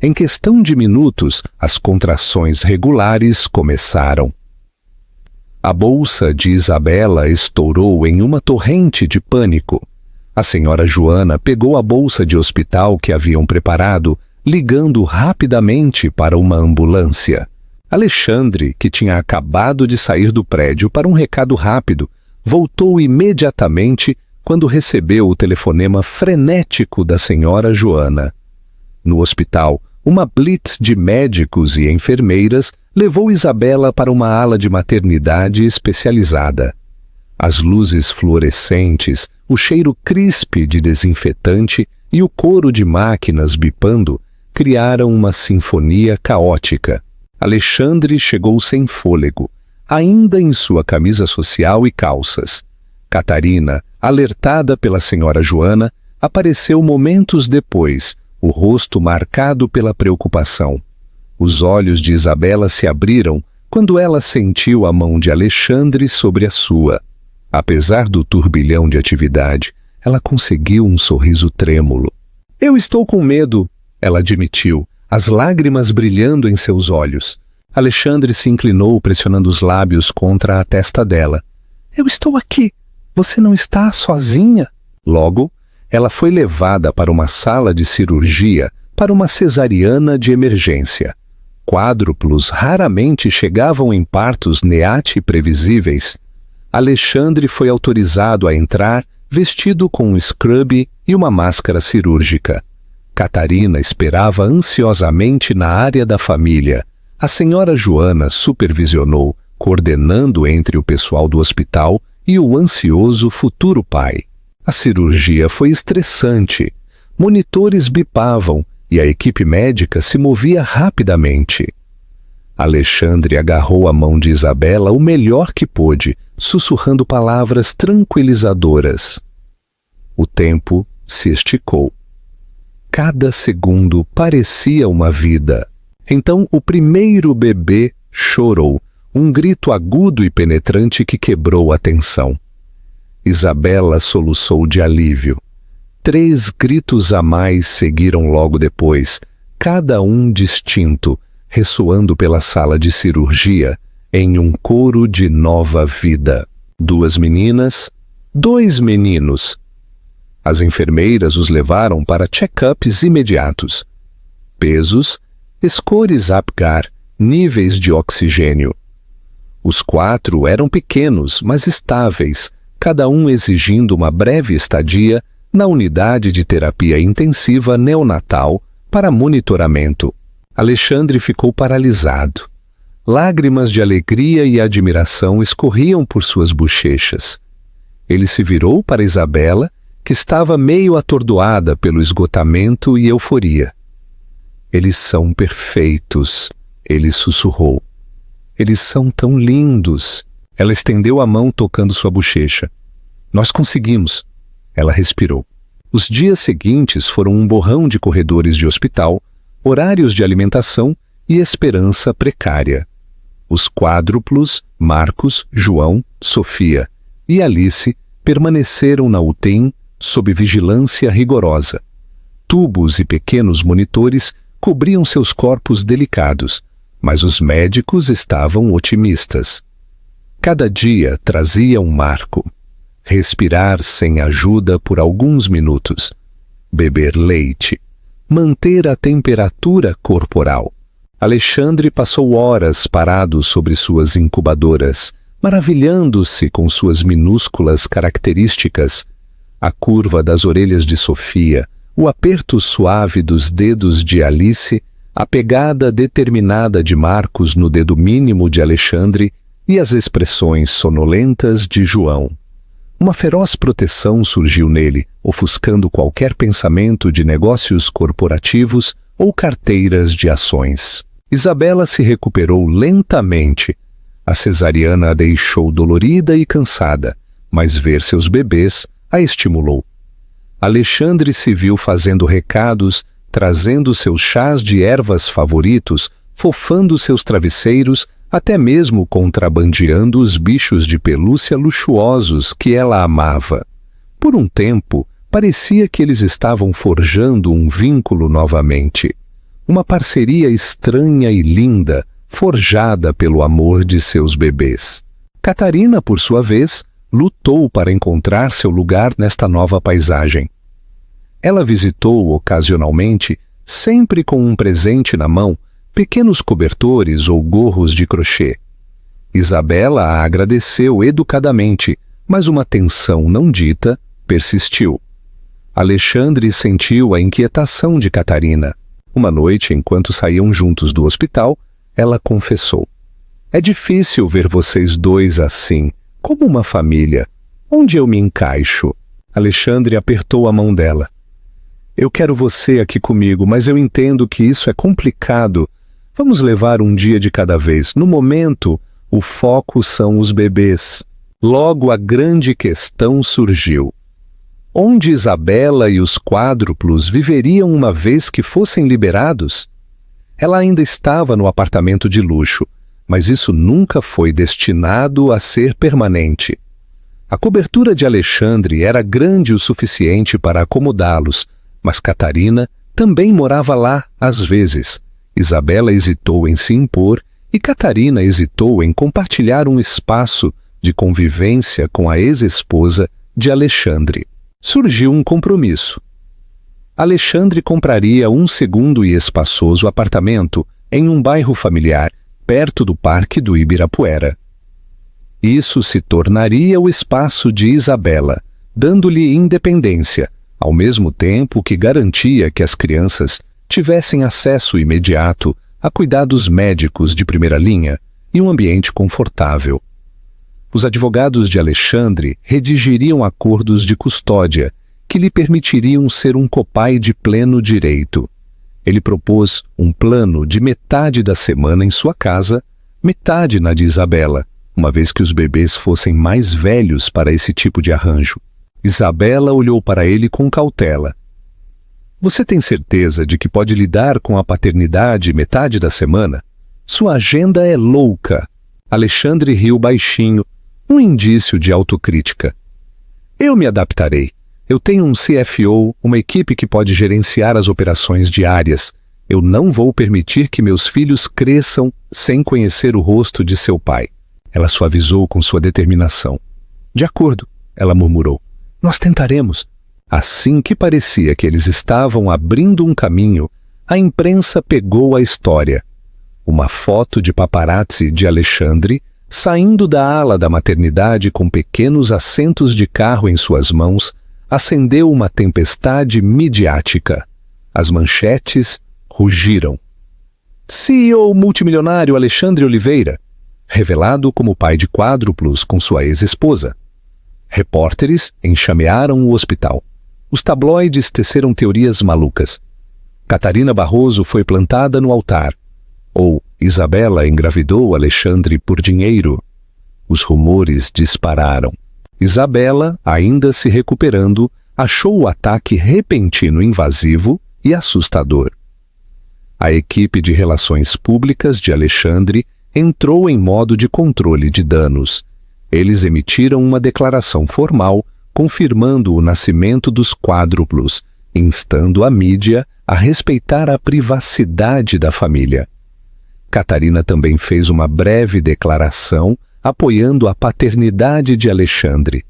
Em questão de minutos, as contrações regulares começaram. A bolsa de Isabela estourou em uma torrente de pânico. A senhora Joana pegou a bolsa de hospital que haviam preparado, ligando rapidamente para uma ambulância. Alexandre, que tinha acabado de sair do prédio para um recado rápido, voltou imediatamente quando recebeu o telefonema frenético da senhora Joana. No hospital, uma blitz de médicos e enfermeiras levou Isabela para uma ala de maternidade especializada. As luzes fluorescentes, o cheiro crispe de desinfetante e o coro de máquinas bipando criaram uma sinfonia caótica. Alexandre chegou sem fôlego, ainda em sua camisa social e calças. Catarina, alertada pela senhora Joana, apareceu momentos depois, o rosto marcado pela preocupação. Os olhos de Isabela se abriram quando ela sentiu a mão de Alexandre sobre a sua. Apesar do turbilhão de atividade, ela conseguiu um sorriso trêmulo. "Eu estou com medo", ela admitiu, as lágrimas brilhando em seus olhos. Alexandre se inclinou, pressionando os lábios contra a testa dela. "Eu estou aqui. Você não está sozinha?" Logo, ela foi levada para uma sala de cirurgia para uma cesariana de emergência. Quádruplos raramente chegavam em partos neate previsíveis. Alexandre foi autorizado a entrar vestido com um scrub e uma máscara cirúrgica. Catarina esperava ansiosamente na área da família. A senhora Joana supervisionou, coordenando entre o pessoal do hospital e o ansioso futuro pai. A cirurgia foi estressante. Monitores bipavam e a equipe médica se movia rapidamente. Alexandre agarrou a mão de Isabela o melhor que pôde, sussurrando palavras tranquilizadoras. O tempo se esticou. Cada segundo parecia uma vida. Então o primeiro bebê chorou, um grito agudo e penetrante que quebrou a tensão. Isabela soluçou de alívio. 3 gritos a mais seguiram logo depois, cada um distinto, ressoando pela sala de cirurgia em um coro de nova vida. 2 meninas, 2 meninos. As enfermeiras os levaram para check-ups imediatos. Pesos, scores Apgar, níveis de oxigênio. Os 4 eram pequenos, mas estáveis, cada um exigindo uma breve estadia na unidade de terapia intensiva neonatal para monitoramento. Alexandre ficou paralisado. Lágrimas de alegria e admiração escorriam por suas bochechas. Ele se virou para Isabela, que estava meio atordoada pelo esgotamento e euforia. "Eles são perfeitos", ele sussurrou. "Eles são tão lindos." Ela estendeu a mão tocando sua bochecha. "Nós conseguimos." Ela respirou. Os dias seguintes foram um borrão de corredores de hospital, horários de alimentação e esperança precária. Os quádruplos, Marcos, João, Sofia e Alice, permaneceram na UTI sob vigilância rigorosa. Tubos e pequenos monitores cobriam seus corpos delicados, mas os médicos estavam otimistas. Cada dia trazia um marco. Respirar sem ajuda por alguns minutos. Beber leite. manter a temperatura corporal. Alexandre passou horas parado sobre suas incubadoras, maravilhando-se com suas minúsculas características, a curva das orelhas de Sofia, o aperto suave dos dedos de Alice, a pegada determinada de Marcos no dedo mínimo de Alexandre e as expressões sonolentas de João. Uma feroz proteção surgiu nele, ofuscando qualquer pensamento de negócios corporativos ou carteiras de ações. Isabela se recuperou lentamente. A cesariana a deixou dolorida e cansada, mas ver seus bebês a estimulou. Alexandre se viu fazendo recados, trazendo seus chás de ervas favoritos, fofando seus travesseiros, até mesmo contrabandeando os bichos de pelúcia luxuosos que ela amava. Por um tempo, parecia que eles estavam forjando um vínculo novamente. Uma parceria estranha e linda, forjada pelo amor de seus bebês. Catarina, por sua vez, lutou para encontrar seu lugar nesta nova paisagem. Ela visitou ocasionalmente, sempre com um presente na mão, pequenos cobertores ou gorros de crochê. Isabela a agradeceu educadamente, mas uma tensão não dita persistiu. Alexandre sentiu a inquietação de Catarina. Uma noite, enquanto saíam juntos do hospital, ela confessou: "É difícil ver vocês dois assim, como uma família. Onde eu me encaixo?" Alexandre apertou a mão dela. "Eu quero você aqui comigo, mas eu entendo que isso é complicado. Vamos levar um dia de cada vez. No momento, o foco são os bebês." Logo a grande questão surgiu. Onde Isabela e os quádruplos viveriam uma vez que fossem liberados? Ela ainda estava no apartamento de luxo, mas isso nunca foi destinado a ser permanente. A cobertura de Alexandre era grande o suficiente para acomodá-los, mas Catarina também morava lá às vezes. Isabela hesitou em se impor e Catarina hesitou em compartilhar um espaço de convivência com a ex-esposa de Alexandre. Surgiu um compromisso. Alexandre compraria um segundo e espaçoso apartamento em um bairro familiar, perto do Parque do Ibirapuera. Isso se tornaria o espaço de Isabela, dando-lhe independência, ao mesmo tempo que garantia que as crianças tivessem acesso imediato a cuidados médicos de primeira linha e um ambiente confortável. Os advogados de Alexandre redigiriam acordos de custódia que lhe permitiriam ser um copai de pleno direito. Ele propôs um plano de metade da semana em sua casa, metade na de Isabela, uma vez que os bebês fossem mais velhos para esse tipo de arranjo. Isabela olhou para ele com cautela. "Você tem certeza de que pode lidar com a paternidade metade da semana? Sua agenda é louca." Alexandre riu baixinho, um indício de autocrítica. "Eu me adaptarei. Eu tenho um CFO, uma equipe que pode gerenciar as operações diárias. Eu não vou permitir que meus filhos cresçam sem conhecer o rosto de seu pai." Ela suavizou com sua determinação. "De acordo," ela murmurou. "Nós tentaremos." Assim que parecia que eles estavam abrindo um caminho, a imprensa pegou a história. Uma foto de paparazzi de Alexandre saindo da ala da maternidade com pequenos assentos de carro em suas mãos acendeu uma tempestade midiática. As manchetes rugiram. CEO multimilionário Alexandre Oliveira, revelado como pai de quádruplos com sua ex-esposa. Repórteres enxamearam o hospital. Os tabloides teceram teorias malucas. Catarina Barroso foi plantada no altar. Ou Isabela engravidou Alexandre por dinheiro. Os rumores dispararam. Isabela, ainda se recuperando, achou o ataque repentino invasivo e assustador. A equipe de relações públicas de Alexandre entrou em modo de controle de danos. Eles emitiram uma declaração formal confirmando o nascimento dos quádruplos, instando a mídia a respeitar a privacidade da família. Catarina também fez uma breve declaração apoiando a paternidade de Alexandre.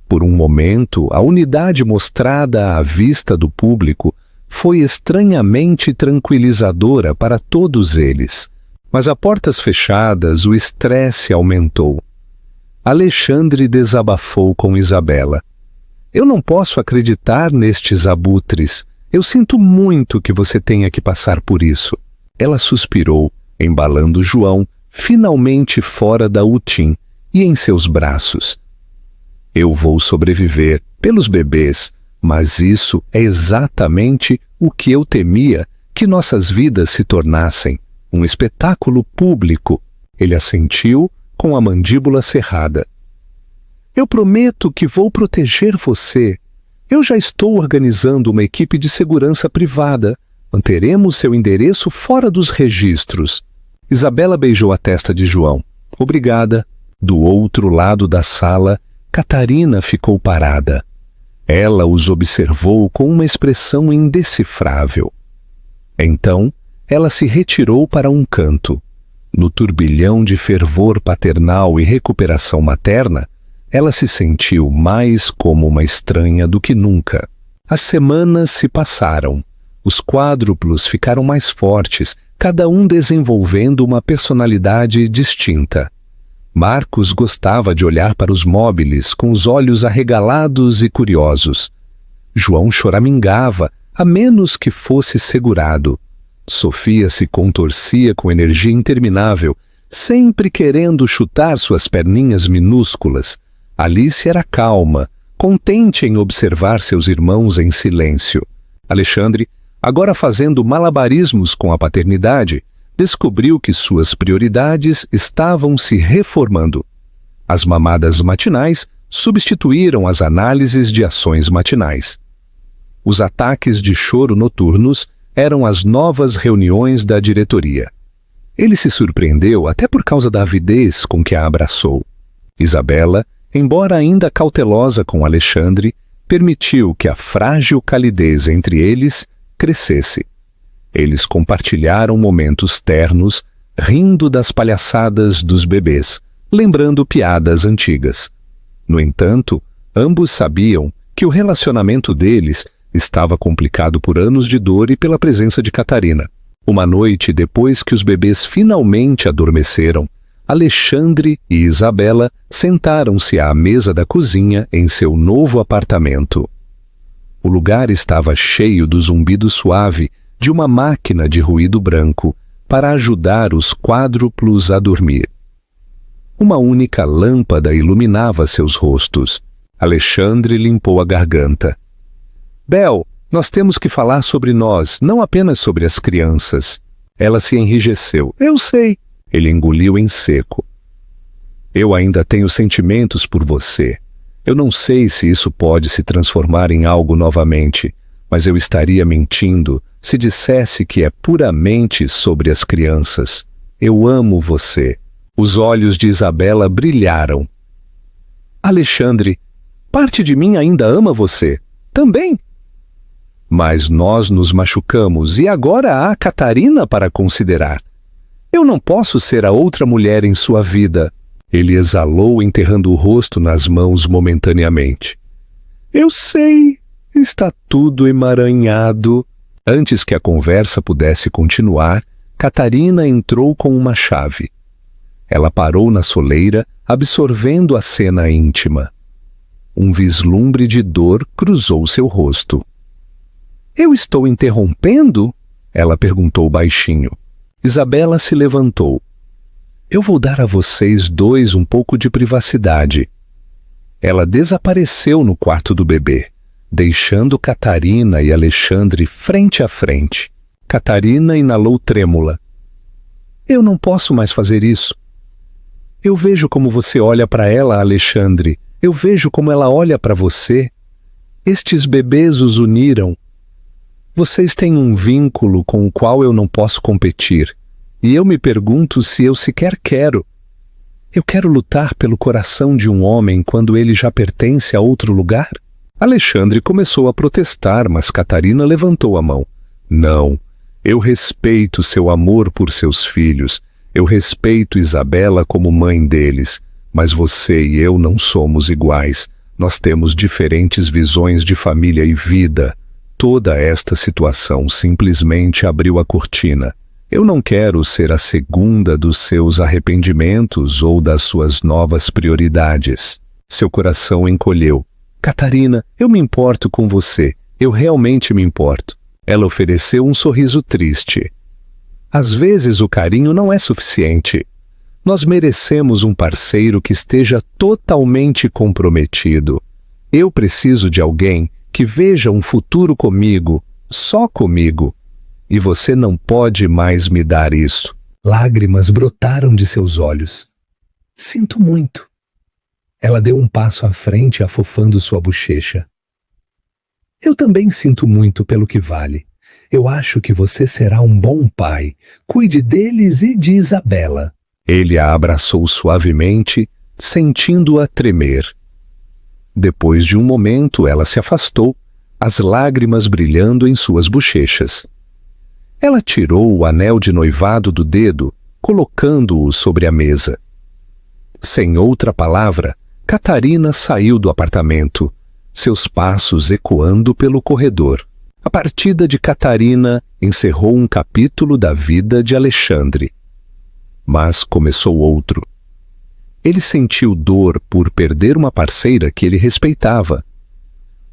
Por um momento, a unidade mostrada à vista do público foi estranhamente tranquilizadora para todos eles. Mas a portas fechadas, o estresse aumentou. Alexandre desabafou com Isabela. Eu não posso acreditar nestes abutres. Eu sinto muito que você tenha que passar por isso. Ela suspirou, embalando João, finalmente fora da UTIM e em seus braços. Eu vou sobreviver pelos bebês, mas isso é exatamente o que eu temia que nossas vidas se tornassem. Um espetáculo público. Ele assentiu com a mandíbula cerrada. Eu prometo que vou proteger você. Eu já estou organizando uma equipe de segurança privada. Manteremos seu endereço fora dos registros. Isabela beijou a testa de João. Obrigada. Do outro lado da sala, Catarina ficou parada. Ela os observou com uma expressão indecifrável. Então, ela se retirou para um canto. No turbilhão de fervor paternal e recuperação materna, ela se sentiu mais como uma estranha do que nunca. As semanas se passaram. Os quádruplos ficaram mais fortes, cada um desenvolvendo uma personalidade distinta. Marcos gostava de olhar para os móveis com os olhos arregalados e curiosos. João choramingava, a menos que fosse segurado. Sofia se contorcia com energia interminável, sempre querendo chutar suas perninhas minúsculas. Alice era calma, contente em observar seus irmãos em silêncio. Alexandre, agora fazendo malabarismos com a paternidade, descobriu que suas prioridades estavam se reformando. As mamadas matinais substituíram as análises de ações matinais. Os ataques de choro noturnos eram as novas reuniões da diretoria. Ele se surpreendeu até por causa da avidez com que a abraçou. Isabela, embora ainda cautelosa com Alexandre, permitiu que a frágil calidez entre eles crescesse. Eles compartilharam momentos ternos, rindo das palhaçadas dos bebês, lembrando piadas antigas. No entanto, ambos sabiam que o relacionamento deles estava complicado por anos de dor e pela presença de Catarina. Uma noite depois que os bebês finalmente adormeceram, Alexandre e Isabela sentaram-se à mesa da cozinha em seu novo apartamento. O lugar estava cheio do zumbido suave de uma máquina de ruído branco para ajudar os quádruplos a dormir. Uma única lâmpada iluminava seus rostos. Alexandre limpou a garganta. Bel, nós temos que falar sobre nós, não apenas sobre as crianças. Ela se enrijeceu. Eu sei. Ele engoliu em seco. Eu ainda tenho sentimentos por você. Eu não sei se isso pode se transformar em algo novamente, mas eu estaria mentindo se dissesse que é puramente sobre as crianças. Eu amo você. Os olhos de Isabela brilharam. Alexandre, parte de mim ainda ama você. Também. Mas nós nos machucamos e agora há Catarina para considerar. Eu não posso ser a outra mulher em sua vida. Ele exalou, enterrando o rosto nas mãos momentaneamente. Eu sei, está tudo emaranhado. Antes que a conversa pudesse continuar, Catarina entrou com uma chave. Ela parou na soleira, absorvendo a cena íntima. Um vislumbre de dor cruzou seu rosto. Eu estou interrompendo? Ela perguntou baixinho. Isabela se levantou. Eu vou dar a vocês dois um pouco de privacidade. Ela desapareceu no quarto do bebê, deixando Catarina e Alexandre frente a frente. Catarina inalou trêmula. Eu não posso mais fazer isso. Eu vejo como você olha para ela, Alexandre. Eu vejo como ela olha para você. Estes bebês os uniram. Vocês têm um vínculo com o qual eu não posso competir. E eu me pergunto se eu sequer quero. Eu quero lutar pelo coração de um homem quando ele já pertence a outro lugar? Alexandre começou a protestar, mas Catarina levantou a mão. Não, eu respeito seu amor por seus filhos. Eu respeito Isabela como mãe deles. Mas você e eu não somos iguais. Nós temos diferentes visões de família e vida. toda esta situação simplesmente abriu a cortina. Eu não quero ser a segunda dos seus arrependimentos ou das suas novas prioridades. Seu coração encolheu. Catarina, eu me importo com você. Eu realmente me importo. Ela ofereceu um sorriso triste. Às vezes o carinho não é suficiente. Nós merecemos um parceiro que esteja totalmente comprometido. Eu preciso de alguém que veja um futuro comigo, só comigo. E você não pode mais me dar isso. Lágrimas brotaram de seus olhos. Sinto muito. Ela deu um passo à frente, afofando sua bochecha. Eu também sinto muito pelo que vale. Eu acho que você será um bom pai. Cuide deles e de Isabela. Ele a abraçou suavemente, sentindo-a tremer. Depois de um momento, ela se afastou, as lágrimas brilhando em suas bochechas. Ela tirou o anel de noivado do dedo, colocando-o sobre a mesa. Sem outra palavra, Catarina saiu do apartamento, seus passos ecoando pelo corredor. A partida de Catarina encerrou um capítulo da vida de Alexandre. Mas começou outro. Ele sentiu dor por perder uma parceira que ele respeitava.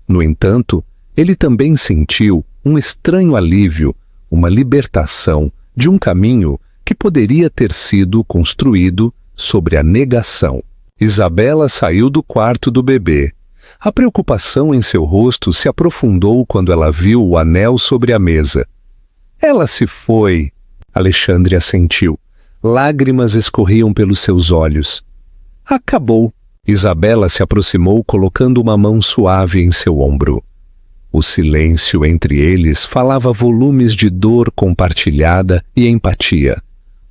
No entanto, ele também sentiu um estranho alívio, uma libertação de um caminho que poderia ter sido construído sobre a negação. Isabela saiu do quarto do bebê. A preocupação em seu rosto se aprofundou quando ela viu o anel sobre a mesa. Ela se foi. Alexandre assentiu. Lágrimas escorriam pelos seus olhos. Acabou. Isabela se aproximou, colocando uma mão suave em seu ombro. O silêncio entre eles falava volumes de dor compartilhada e empatia.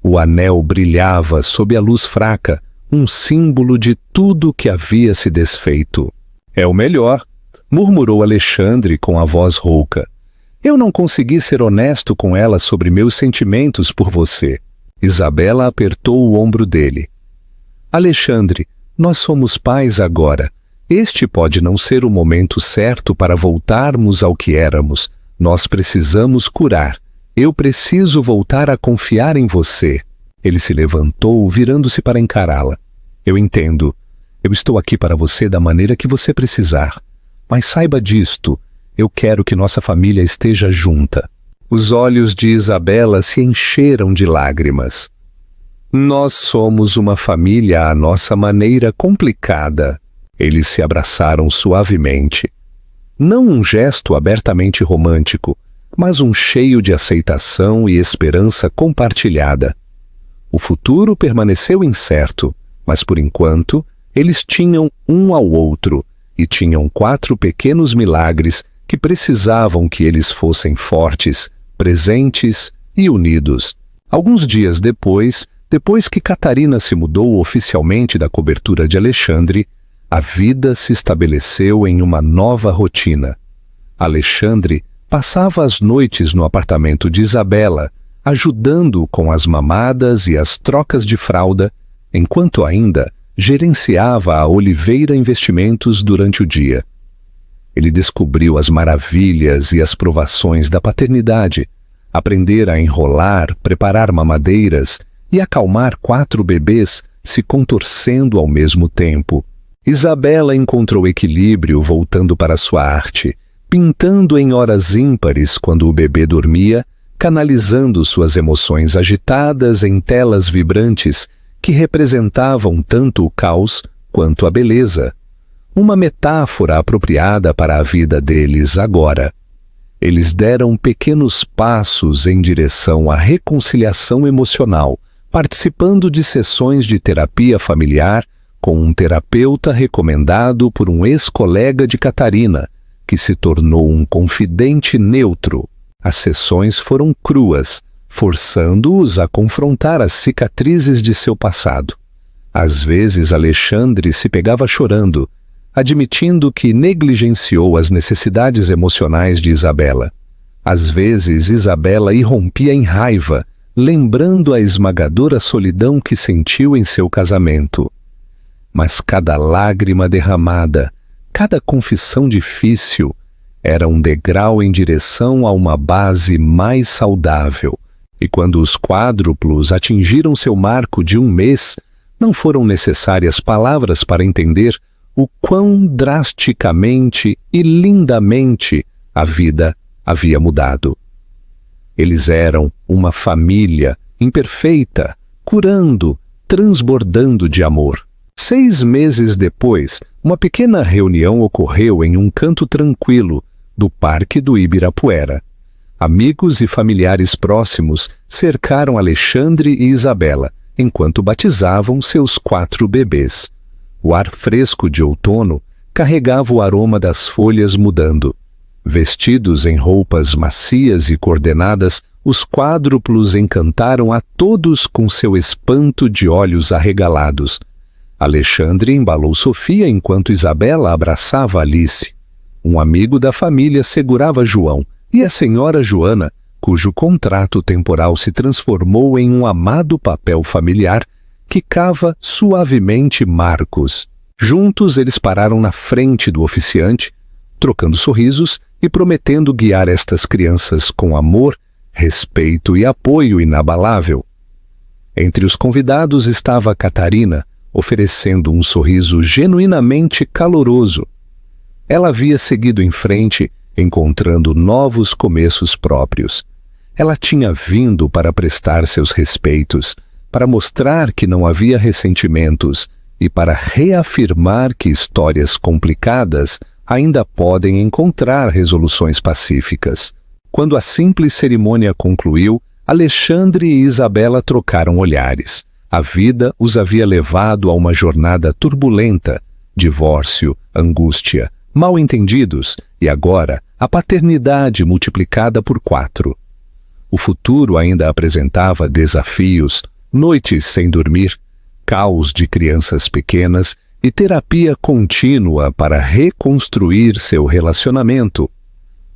O anel brilhava sob a luz fraca, um símbolo de tudo que havia se desfeito. É o melhor, murmurou Alexandre com a voz rouca. Eu não consegui ser honesto com ela sobre meus sentimentos por você. Isabela apertou o ombro dele. Alexandre, nós somos pais agora. Este pode não ser o momento certo para voltarmos ao que éramos. Nós precisamos curar. Eu preciso voltar a confiar em você. Ele se levantou, virando-se para encará-la. Eu entendo. Eu estou aqui para você da maneira que você precisar. Mas saiba disto, eu quero que nossa família esteja junta. Os olhos de Isabela se encheram de lágrimas. Nós somos uma família à nossa maneira complicada. Eles se abraçaram suavemente. Não um gesto abertamente romântico, mas um cheio de aceitação e esperança compartilhada. O futuro permaneceu incerto, mas por enquanto eles tinham um ao outro e tinham 4 pequenos milagres que precisavam que eles fossem fortes, presentes e unidos. Alguns dias depois que Catarina se mudou oficialmente da cobertura de Alexandre, a vida se estabeleceu em uma nova rotina. Alexandre passava as noites no apartamento de Isabela, ajudando com as mamadas e as trocas de fralda, enquanto ainda gerenciava a Oliveira Investimentos durante o dia. Ele descobriu as maravilhas e as provações da paternidade, aprender a enrolar, preparar mamadeiras e acalmar 4 bebês se contorcendo ao mesmo tempo. Isabela encontrou equilíbrio voltando para sua arte, pintando em horas ímpares quando o bebê dormia, canalizando suas emoções agitadas em telas vibrantes que representavam tanto o caos quanto a beleza. Uma metáfora apropriada para a vida deles agora. Eles deram pequenos passos em direção à reconciliação emocional, participando de sessões de terapia familiar com um terapeuta recomendado por um ex-colega de Catarina, que se tornou um confidente neutro. As sessões foram cruas, forçando-os a confrontar as cicatrizes de seu passado. Às vezes Alexandre se pegava chorando, admitindo que negligenciou as necessidades emocionais de Isabela. Às vezes Isabela irrompia em raiva, lembrando a esmagadora solidão que sentiu em seu casamento. Mas cada lágrima derramada, cada confissão difícil, era um degrau em direção a uma base mais saudável. E quando os quádruplos atingiram seu marco de 1 mês, não foram necessárias palavras para entender o quão drasticamente e lindamente a vida havia mudado. Eles eram uma família imperfeita, curando, transbordando de amor. 6 meses depois, uma pequena reunião ocorreu em um canto tranquilo do Parque do Ibirapuera. Amigos e familiares próximos cercaram Alexandre e Isabela, enquanto batizavam seus 4 bebês. O ar fresco de outono carregava o aroma das folhas mudando. Vestidos em roupas macias e coordenadas, os quádruplos encantaram a todos com seu espanto de olhos arregalados. Alexandre embalou Sofia enquanto Isabela abraçava Alice. Um amigo da família segurava João, e a senhora Joana, cujo contrato temporal se transformou em um amado papel familiar, quicava suavemente Marcos. Juntos eles pararam na frente do oficiante, trocando sorrisos e prometendo guiar estas crianças com amor, respeito e apoio inabalável. Entre os convidados estava Catarina, oferecendo um sorriso genuinamente caloroso. Ela havia seguido em frente, encontrando novos começos próprios. Ela tinha vindo para prestar seus respeitos, para mostrar que não havia ressentimentos e para reafirmar que histórias complicadas ainda podem encontrar resoluções pacíficas. Quando a simples cerimônia concluiu, Alexandre e Isabela trocaram olhares. A vida os havia levado a uma jornada turbulenta, divórcio, angústia, mal-entendidos e agora a paternidade multiplicada por 4. O futuro ainda apresentava desafios, noites sem dormir, caos de crianças pequenas e terapia contínua para reconstruir seu relacionamento.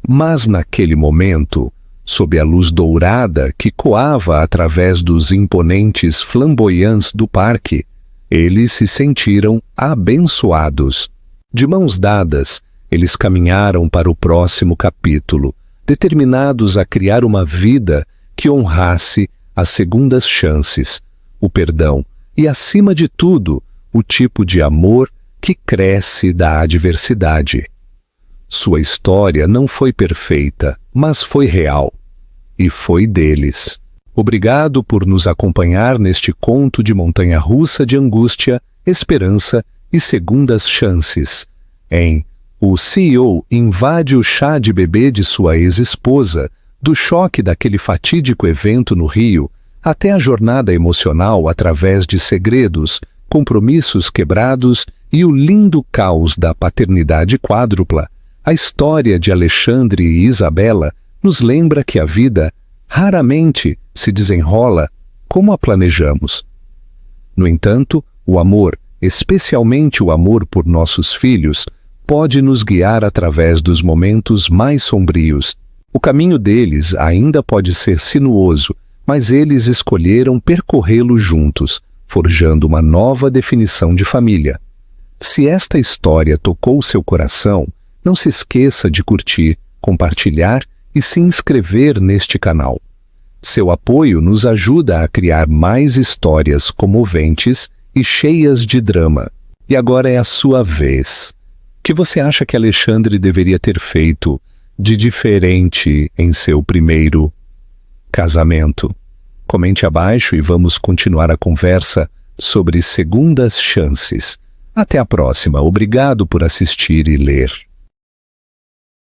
Mas naquele momento, sob a luz dourada que coava através dos imponentes flamboyants do parque, eles se sentiram abençoados. De mãos dadas, eles caminharam para o próximo capítulo, determinados a criar uma vida que honrasse as segundas chances, o perdão e, acima de tudo, o tipo de amor que cresce da adversidade. Sua história não foi perfeita, mas foi real. E foi deles. Obrigado por nos acompanhar neste conto de montanha-russa de angústia, esperança e segundas chances. O CEO invade o chá de bebê de sua ex-esposa, do choque daquele fatídico evento no Rio, até a jornada emocional através de segredos, compromissos quebrados e o lindo caos da paternidade quádrupla, a história de Alexandre e Isabela nos lembra que a vida raramente se desenrola como a planejamos. No entanto, o amor, especialmente o amor por nossos filhos, pode nos guiar através dos momentos mais sombrios. O caminho deles ainda pode ser sinuoso, mas eles escolheram percorrê-lo juntos, forjando uma nova definição de família. Se esta história tocou seu coração, não se esqueça de curtir, compartilhar e se inscrever neste canal. Seu apoio nos ajuda a criar mais histórias comoventes e cheias de drama. E agora é a sua vez. O que você acha que Alexandre deveria ter feito de diferente em seu primeiro casamento? Comente abaixo e vamos continuar a conversa sobre segundas chances. Até a próxima. Obrigado por assistir e ler.